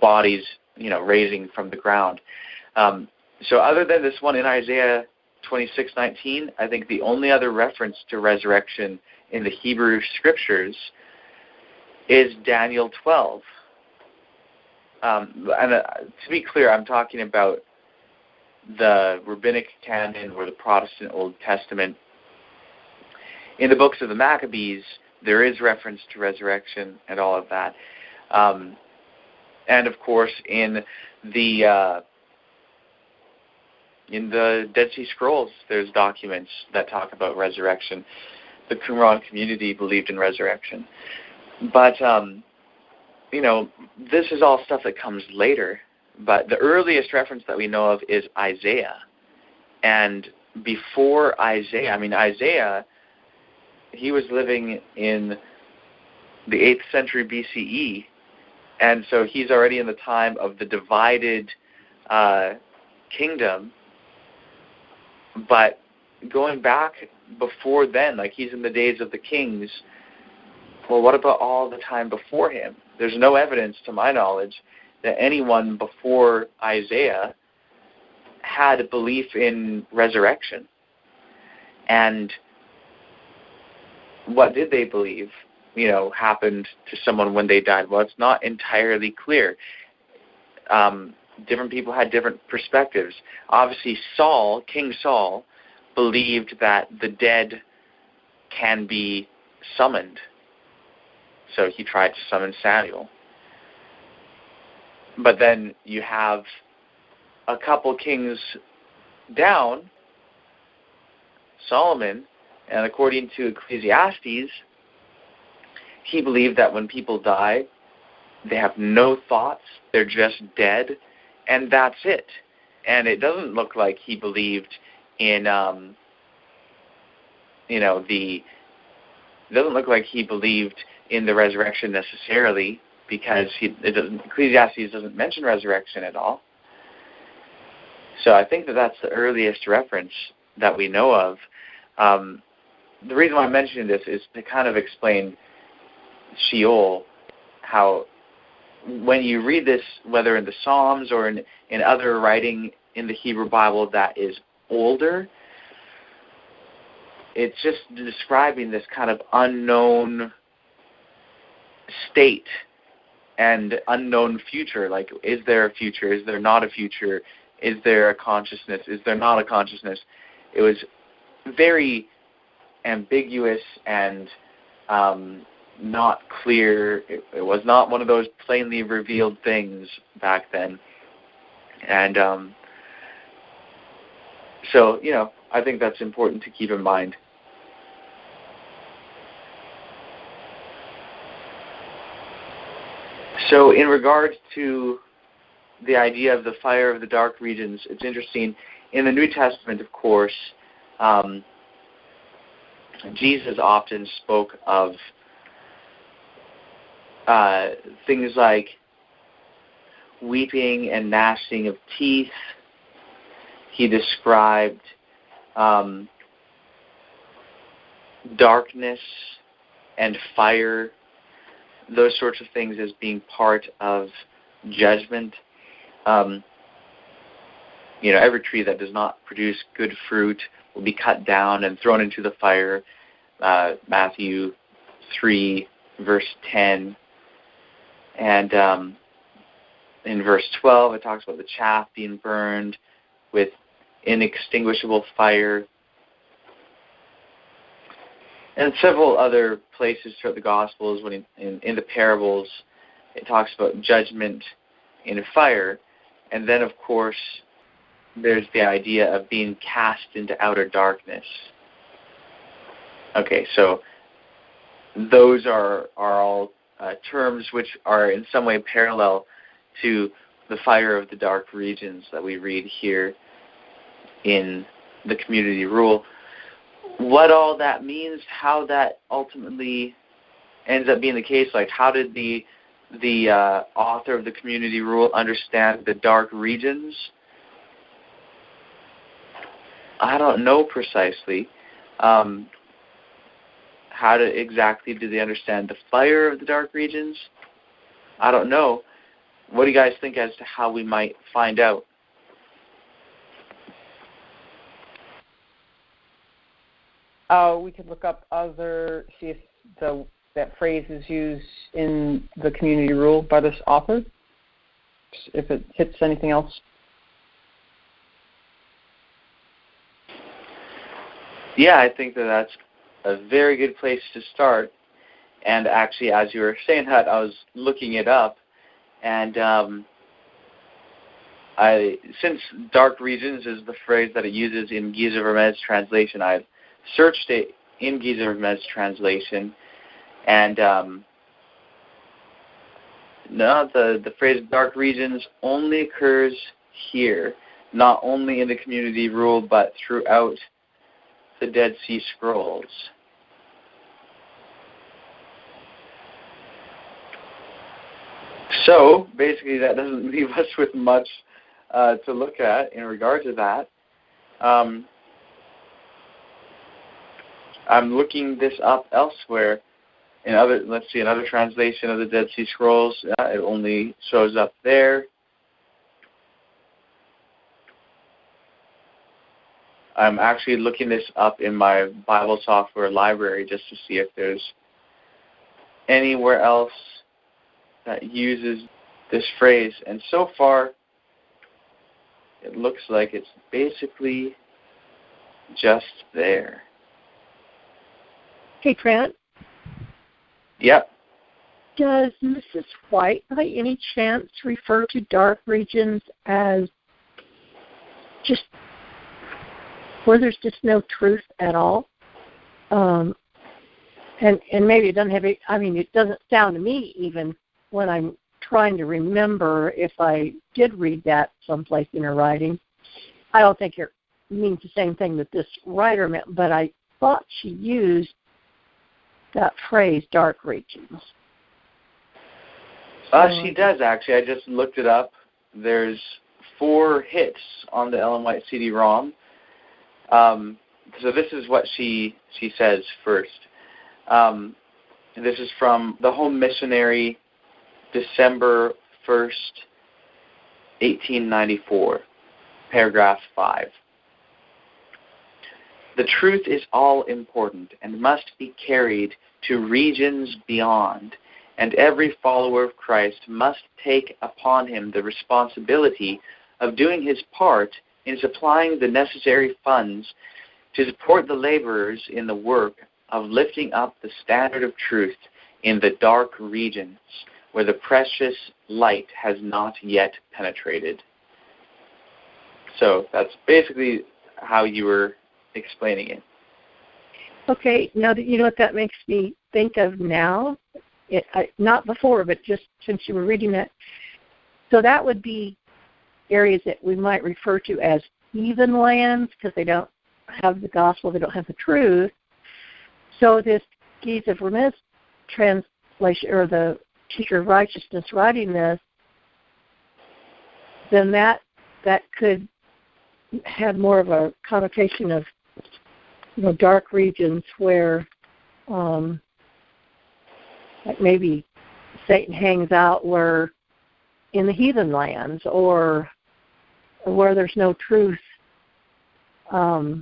bodies, raising from the ground. So other than this one in Isaiah 26:19, I think the only other reference to resurrection in the Hebrew Scriptures is Daniel 12. And to be clear, I'm talking about the rabbinic canon or the Protestant Old Testament. In the books of the Maccabees, there is reference to resurrection and all of that. And of course, in the Dead Sea Scrolls, there's documents that talk about resurrection. The Qumran community believed in resurrection. But, this is all stuff that comes later. But the earliest reference that we know of is Isaiah. And before Isaiah, Isaiah, he was living in the 8th century BCE. And so he's already in the time of the divided kingdom. But going back before then, like he's in the days of the kings, well, what about all the time before him? There's no evidence, to my knowledge, that anyone before Isaiah had a belief in resurrection. And what did they believe, happened to someone when they died? Well, it's not entirely clear. Different people had different perspectives. Obviously, King Saul, believed that the dead can be summoned. So he tried to summon Samuel. But then you have a couple kings down, Solomon, and according to Ecclesiastes, he believed that when people die, they have no thoughts, they're just dead, and that's it. And it doesn't look like he believed in, it doesn't look like he believed in the resurrection necessarily, because Ecclesiastes doesn't mention resurrection at all. So I think that's the earliest reference that we know of. The reason why I'm mentioning this is to kind of explain Sheol, how when you read this, whether in the Psalms or in other writing in the Hebrew Bible that is older, it's just describing this kind of unknown state and unknown future. Like, is there a future? Is there not a future? Is there a consciousness? Is there not a consciousness? It was very ambiguous and not clear. It was not one of those plainly revealed things back then. And so, I think that's important to keep in mind. So in regards to the idea of the fire of the dark regions, it's interesting. In the New Testament, of course, Jesus often spoke of things like weeping and gnashing of teeth. He described darkness and fire, those sorts of things, as being part of judgment. Every tree that does not produce good fruit will be cut down and thrown into the fire. Matthew 3, verse 10. And in verse 12, it talks about the chaff being burned with inextinguishable fire. And several other places throughout the Gospels, when in the parables, it talks about judgment in fire. And then, of course, there's the idea of being cast into outer darkness. Okay, so those are all terms which are in some way parallel to the fire of the dark regions that we read here in the community rule. What all that means, how that ultimately ends up being the case, like how did the author of the community rule understand the dark regions? I don't know precisely. How exactly do they understand the fire of the dark regions? I don't know. What do you guys think as to how we might find out? We could look up see if that phrase is used in the community rule by this author, if it hits anything else. Yeah, I think that's a very good place to start. And actually, as you were saying that, I was looking it up, and since dark regions is the phrase that it uses in Giza Vermez translation, I searched it in Giza Vermez translation, and the phrase dark regions only occurs here, not only in the community rule, but throughout the Dead Sea Scrolls. So basically, that doesn't leave us with much to look at in regard to that. I'm looking this up elsewhere. Another translation of the Dead Sea Scrolls. It only shows up there. I'm actually looking this up in my Bible software library just to see if there's anywhere else that uses this phrase. And so far, it looks like it's basically just there. Hey, Trent. Yep. Does Mrs. White, by any chance, refer to dark regions as just where there's just no truth at all? And maybe it doesn't have. It doesn't sound to me, even when I'm trying to remember if I did read that someplace in her writing. I don't think it means the same thing that this writer meant, but I thought she used that phrase, dark regions. She does, actually. I just looked it up. There's 4 hits on the Ellen White CD-ROM. So this is what she says first. This is from The Home Missionary, December 1st, 1894, paragraph 5. The truth is all important and must be carried to regions beyond, and every follower of Christ must take upon him the responsibility of doing his part in supplying the necessary funds to support the laborers in the work of lifting up the standard of truth in the dark regions where the precious light has not yet penetrated. So that's basically how you were explaining it. Okay, now you know what that makes me think of now? Not before, but just since you were reading that. So that would be areas that we might refer to as heathen lands because they don't have the gospel, they don't have the truth. So this Keys of Remiss translation, or the Teacher of Righteousness writing this, then that could have more of a connotation of, dark regions where like maybe Satan hangs out where in the heathen lands or where there's no truth. I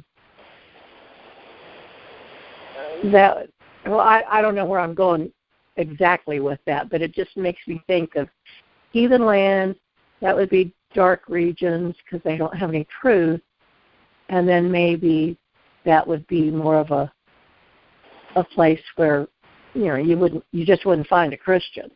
don't know where I'm going exactly with that, but it just makes me think of heathen lands. That would be dark regions because they don't have any truth, and then maybe that would be more of a place where you just wouldn't find a Christian.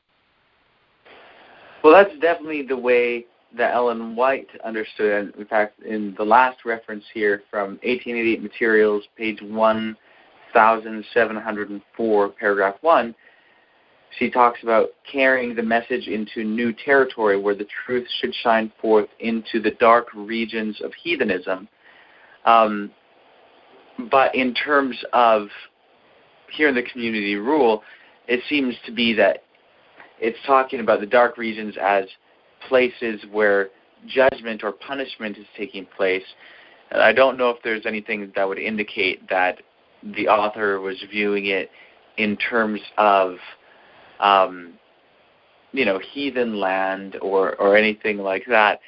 Well, that's definitely the way that Ellen White understood it. In fact, in the last reference here from 1888 Materials, page 1704, paragraph 1, she talks about carrying the message into new territory where the truth should shine forth into the dark regions of heathenism. But in terms of here in the community rule, it seems to be that it's talking about the dark regions as places where judgment or punishment is taking place. And I don't know if there's anything that would indicate that the author was viewing it in terms of, heathen land or anything like that.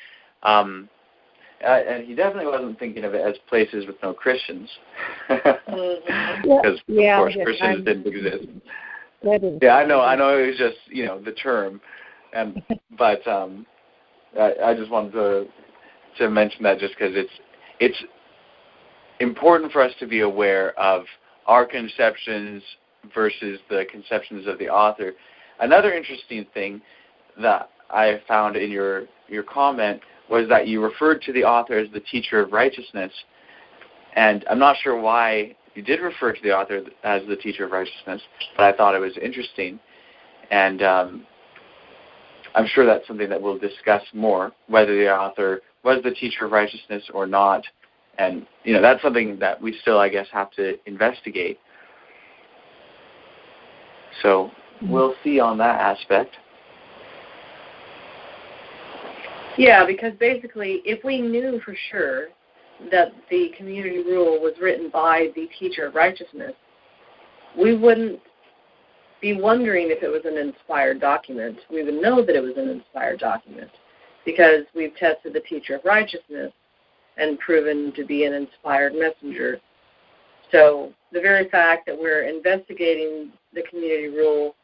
And he definitely wasn't thinking of it as places with no Christians. Because, of course, Christians didn't exist. Yeah, I know it was just, the term. But I just wanted to mention that just because it's important for us to be aware of our conceptions versus the conceptions of the author. Another interesting thing that I found in your comment was that you referred to the author as the teacher of righteousness. And I'm not sure why you did refer to the author as the teacher of righteousness, but I thought it was interesting. And I'm sure that's something that we'll discuss more, whether the author was the teacher of righteousness or not. And, that's something that we still, I guess, have to investigate. So we'll see on that aspect. Yeah, because basically, if we knew for sure that the community rule was written by the teacher of righteousness, we wouldn't be wondering if it was an inspired document. We would know that it was an inspired document because we've tested the teacher of righteousness and proven to be an inspired messenger. So the very fact that we're investigating the community rule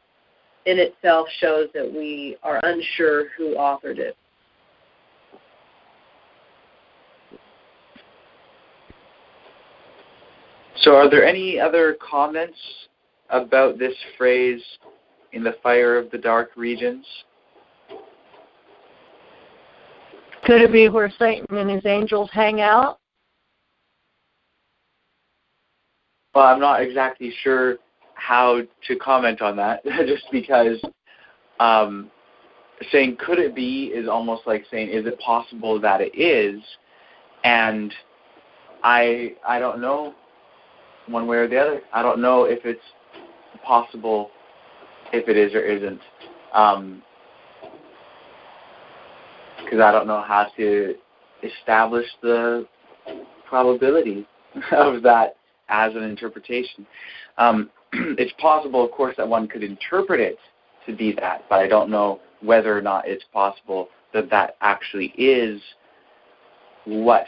in itself shows that we are unsure who authored it. So are there any other comments about this phrase in the fire of the dark regions? Could it be where Satan and his angels hang out? Well, I'm not exactly sure how to comment on that, just because saying could it be is almost like saying is it possible that it is, and I don't know one way or the other. I don't know if it's possible, if it is or isn't, because I don't know how to establish the probability of that as an interpretation. It's possible, of course, that one could interpret it to be that, but I don't know whether or not it's possible that that actually is what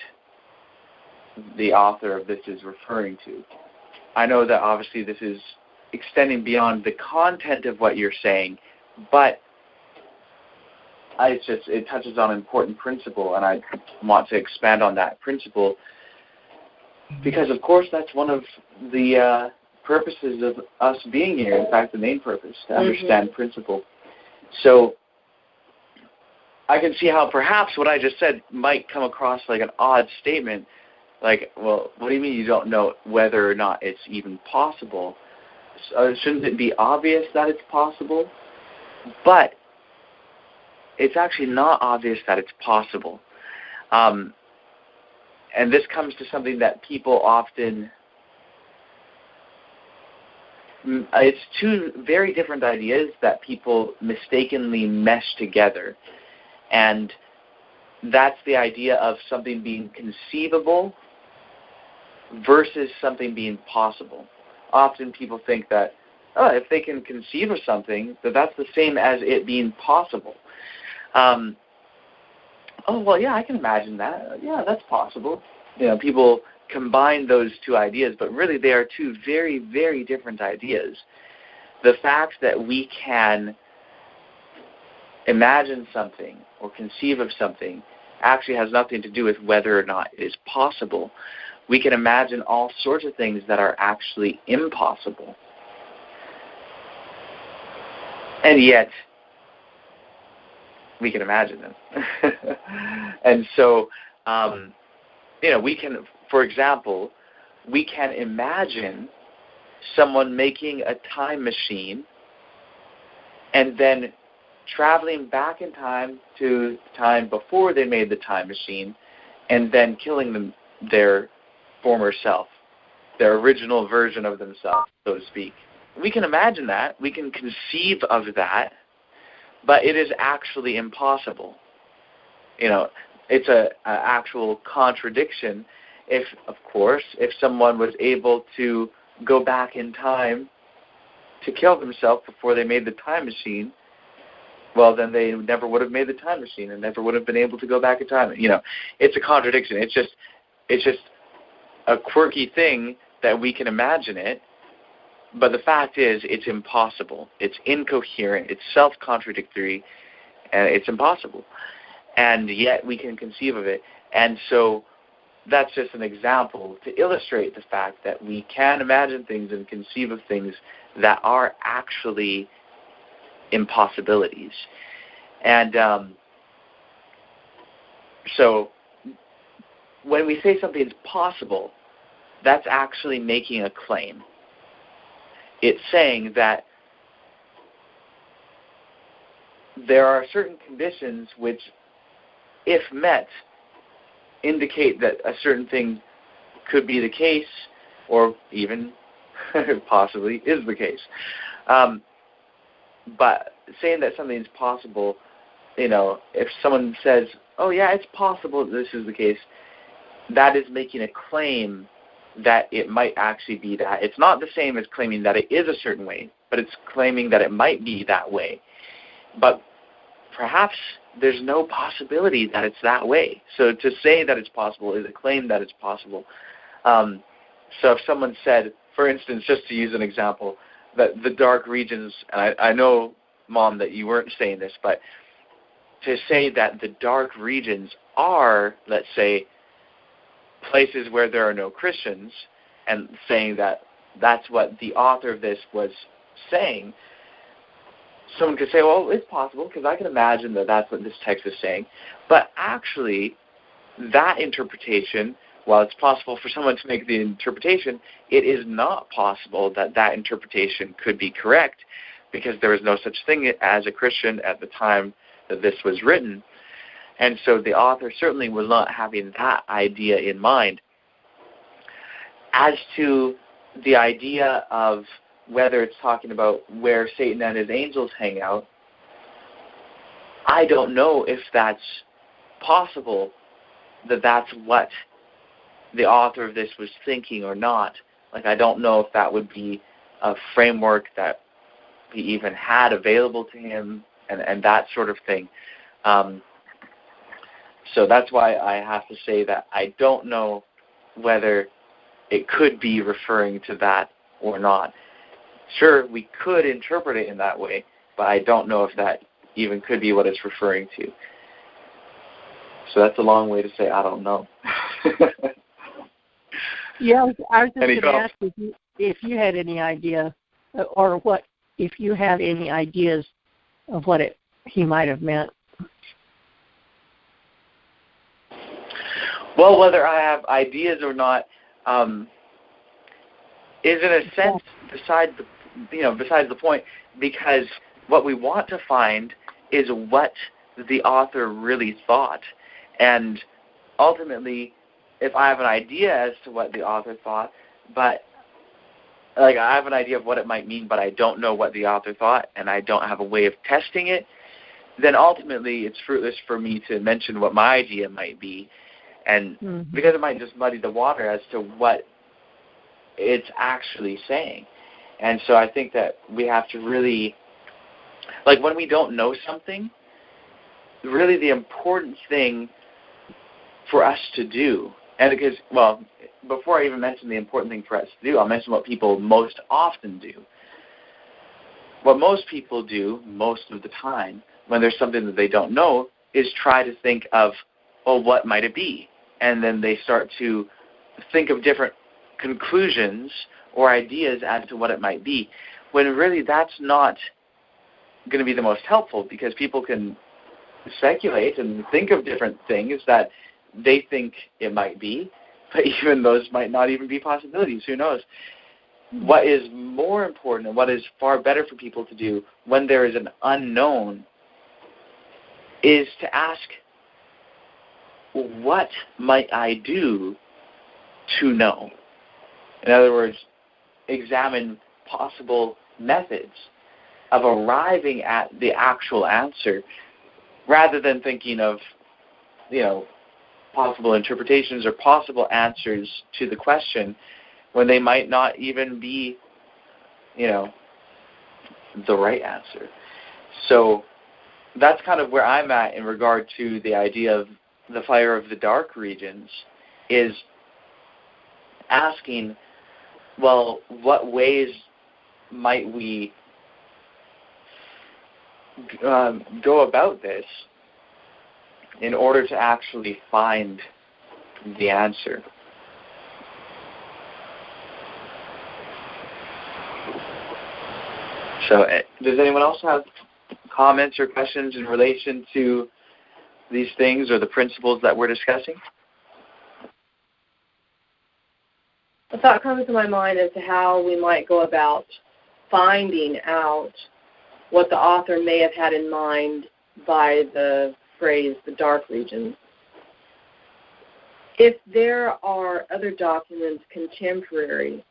the author of this is referring to. I know that obviously this is extending beyond the content of what you're saying, but it touches on an important principle, and I want to expand on that principle because, of course, that's one of the purposes of us being here. In fact, the main purpose, to understand principle. So I can see how perhaps what I just said might come across like an odd statement, like, well, what do you mean you don't know whether or not it's even possible? Shouldn't it be obvious that it's possible? But it's actually not obvious that it's possible. And this comes to something that people often, it's two very different ideas that people mistakenly mesh together. And that's the idea of something being conceivable versus something being possible. Often people think that, if they can conceive of something, that's the same as it being possible. Well, yeah, I can imagine that. Yeah, that's possible. People combine those two ideas, but really they are two very, very different ideas. The fact that we can imagine something or conceive of something actually has nothing to do with whether or not it is possible. We can imagine all sorts of things that are actually impossible. And yet, we can imagine them. And so, we can, for example, we can imagine someone making a time machine and then traveling back in time to the time before they made the time machine and then killing their former self, their original version of themselves, so to speak. We can imagine that. We can conceive of that, but it is actually impossible. It's an actual contradiction. If someone was able to go back in time to kill themselves before they made the time machine, well, then they never would have made the time machine and never would have been able to go back in time. It's a contradiction. It's just a quirky thing that we can imagine it, but the fact is it's impossible. It's incoherent. It's self-contradictory, and it's impossible. And yet we can conceive of it. And so that's just an example to illustrate the fact that we can imagine things and conceive of things that are actually impossibilities. And so when we say something's possible, that's actually making a claim. It's saying that there are certain conditions which, if met, indicate that a certain thing could be the case or even possibly is the case. But saying that something is possible, if someone says, oh, yeah, it's possible that this is the case, that is making a claim that it might actually be that. It's not the same as claiming that it is a certain way, but it's claiming that it might be that way. But perhaps there's no possibility that it's that way. So to say that it's possible is a claim that it's possible. So if someone said, for instance, just to use an example, that the dark regions, and I know, Mom, that you weren't saying this, but to say that the dark regions are, let's say, places where there are no Christians, and saying that that's what the author of this was saying, someone could say, well, it's possible because I can imagine that that's what this text is saying. But actually, that interpretation, while it's possible for someone to make the interpretation, it is not possible that that interpretation could be correct because there was no such thing as a Christian at the time that this was written. And so the author certainly was not having that idea in mind. As to the idea of whether it's talking about where Satan and his angels hang out, I don't know if that's possible, that that's what the author of this was thinking or not. Like, I don't know if that would be a framework that he even had available to him and that sort of thing. So that's why I have to say that I don't know whether it could be referring to that or not. Sure, we could interpret it in that way, but I don't know if that even could be what it's referring to. So that's a long way to say I don't know. Yeah, I was just going to ask if you had any idea, or what, if you have any ideas of what he might have meant. Well, whether I have ideas or not is, in a sense, besides the point, because what we want to find is what the author really thought. And ultimately, if I have an idea as to what the author thought, but like I have an idea of what it might mean, but I don't know what the author thought, and I don't have a way of testing it, then ultimately it's fruitless for me to mention what my idea might be, and because it might just muddy the water as to what it's actually saying. And so I think that we have to really, like when we don't know something, really the important thing for us to do, and because, well, before I even mention the important thing for us to do, I'll mention what people most often do. What most people do most of the time when there's something that they don't know is try to think of, well, what might it be? And then they start to think of different conclusions or ideas as to what it might be, when really that's not going to be the most helpful, because people can speculate and think of different things that they think it might be, but even those might not even be possibilities. Who knows? What is more important and what is far better for people to do when there is an unknown is to ask, what might I do to know? In other words, examine possible methods of arriving at the actual answer rather than thinking of, possible interpretations or possible answers to the question when they might not even be, the right answer. So that's kind of where I'm at in regard to the idea of the fire of the dark regions, is asking, well, what ways might we go about this in order to actually find the answer? So does anyone else have comments or questions in relation to these things or the principles that we're discussing? A thought comes to my mind as to how we might go about finding out what the author may have had in mind by the phrase, the dark regions. If there are other documents contemporary,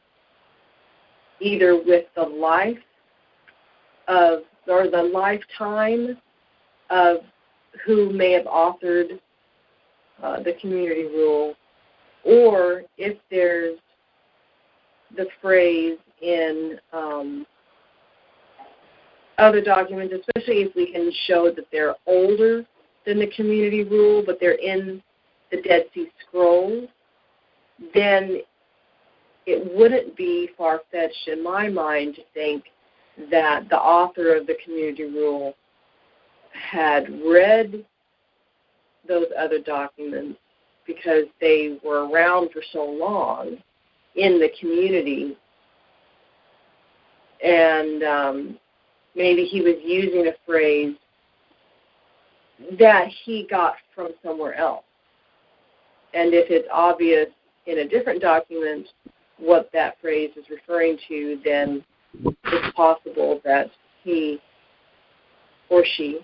either with the life of, or the lifetime of who may have authored the community rule, or if there's the phrase in other documents, especially if we can show that they're older than the community rule, but they're in the Dead Sea Scrolls, then it wouldn't be far-fetched in my mind to think that the author of the community rule had read those other documents because they were around for so long in the community, and maybe he was using a phrase that he got from somewhere else. And if it's obvious in a different document what that phrase is referring to, then it's possible that he or she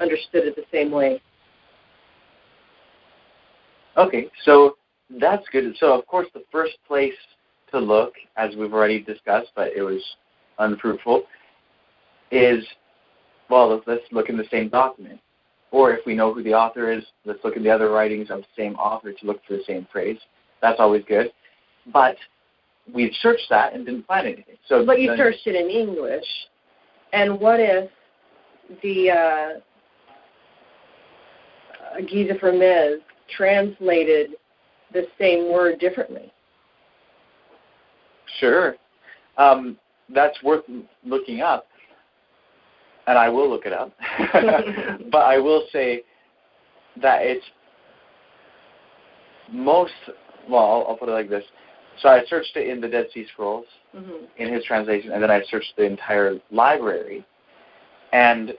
understood it the same way. Okay, so that's good. So, of course, the first place to look, as we've already discussed, but it was unfruitful, is, well, let's look in the same document. Or if we know who the author is, let's look at the other writings of the same author to look for the same phrase. That's always good. But we searched that and didn't find anything. So, but you searched it in English, and what if the Giza Vermes translated the same word differently? Sure. That's worth looking up, and I will look it up. But I will say that it's I'll put it like this. So I searched it in the Dead Sea Scrolls, in his translation, and then I searched the entire library. And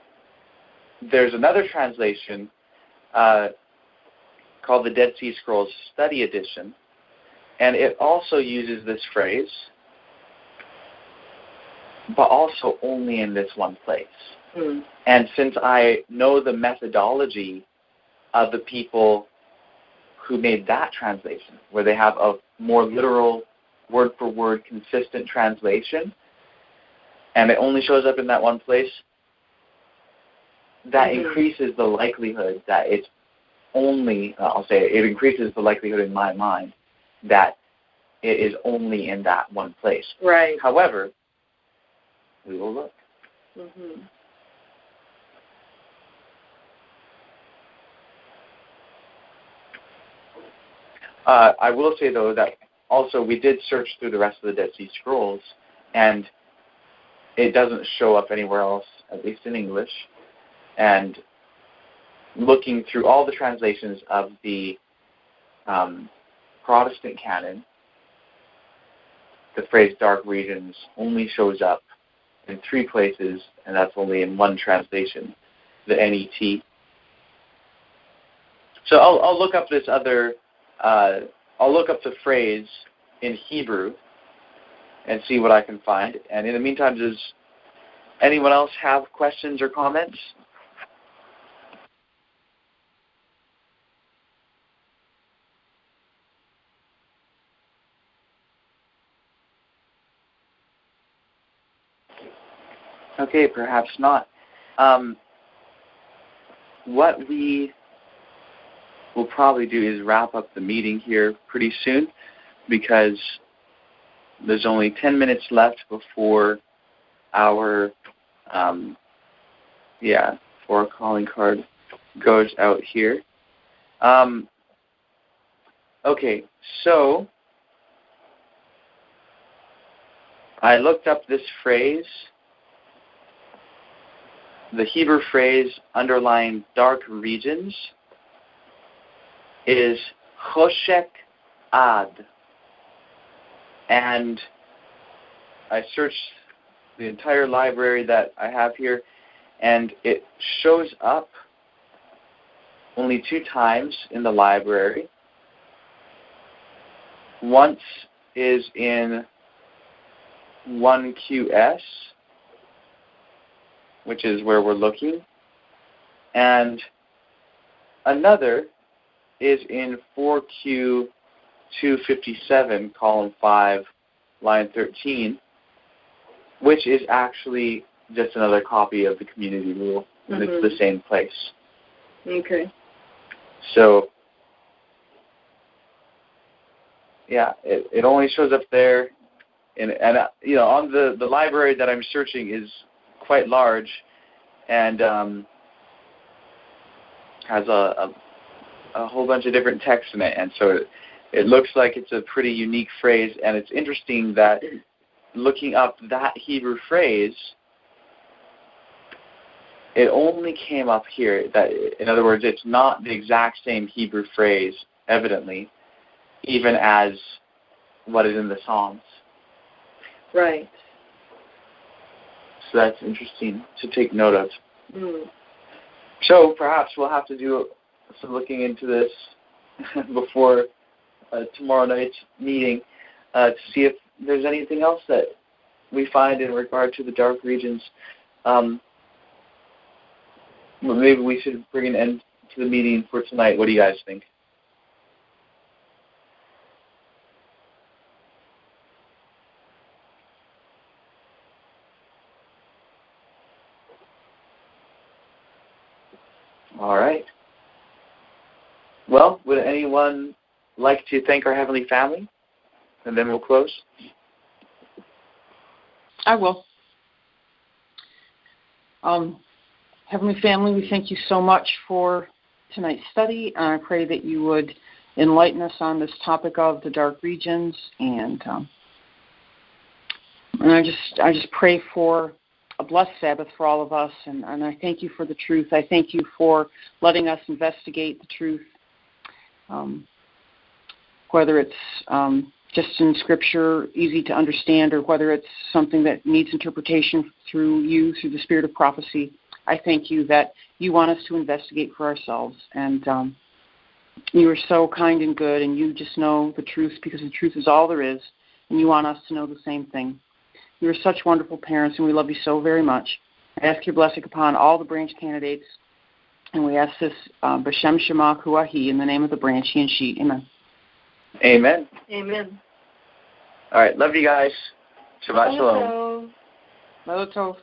there's another translation called the Dead Sea Scrolls Study Edition, and it also uses this phrase, but also only in this one place. And since I know the methodology of the people who made that translation, where they have a more literal, word-for-word, consistent translation, and it only shows up in that one place, that increases the likelihood that it's only, it increases the likelihood in my mind that it is only in that one place. Right. However, we will look. I will say, though, that also we did search through the rest of the Dead Sea Scrolls, and it doesn't show up anywhere else, at least in English. And looking through all the translations of the Protestant canon, the phrase dark regions only shows up in 3 places, and that's only in one translation, the NET. So I'll look up this other, I'll look up the phrase in Hebrew and see what I can find. And in the meantime, does anyone else have questions or comments? Okay, perhaps not. What we will probably do is wrap up the meeting here pretty soon, because there's only 10 minutes left before our for our calling card goes out here. Okay, so I looked up this phrase. The Hebrew phrase underlying dark regions is choshek ad. And I searched the entire library that I have here, and it shows up only 2 times in the library. Once is in 1QS, which is where we're looking, and another is in 4Q257, column 5, line 13, which is actually just another copy of the community rule, and it's the same place. Okay. So, yeah, it only shows up there, and on the library that I'm searching is quite large, and has a whole bunch of different text in it, and so it looks like it's a pretty unique phrase. And it's interesting that looking up that Hebrew phrase, it only came up here. That, in other words, it's not the exact same Hebrew phrase, evidently, even as what is in the Psalms. Right. So that's interesting to take note of. Mm. So perhaps we'll have to do some looking into this before tomorrow night's meeting to see if there's anything else that we find in regard to the dark regions. Maybe we should bring an end to the meeting for tonight. What do you guys think? All right. Well, would anyone like to thank our Heavenly Family? And then we'll close. I will. Heavenly Family, we thank you so much for tonight's study. I pray that you would enlighten us on this topic of the dark regions, and I just pray for a blessed Sabbath for all of us, and I thank you for the truth. I thank you for letting us investigate the truth, whether it's just in Scripture, easy to understand, or whether it's something that needs interpretation through you, through the spirit of prophecy. I thank you that you want us to investigate for ourselves, and you are so kind and good, and you just know the truth because the truth is all there is, and you want us to know the same thing. You are such wonderful parents, and we love you so very much. I ask your blessing upon all the branch candidates, and we ask this B'Shem Shema Kuahi, in the name of the branch, he and she. Amen. Amen. Amen. All right. Love you guys. Shabbat Shalom. Love Tov.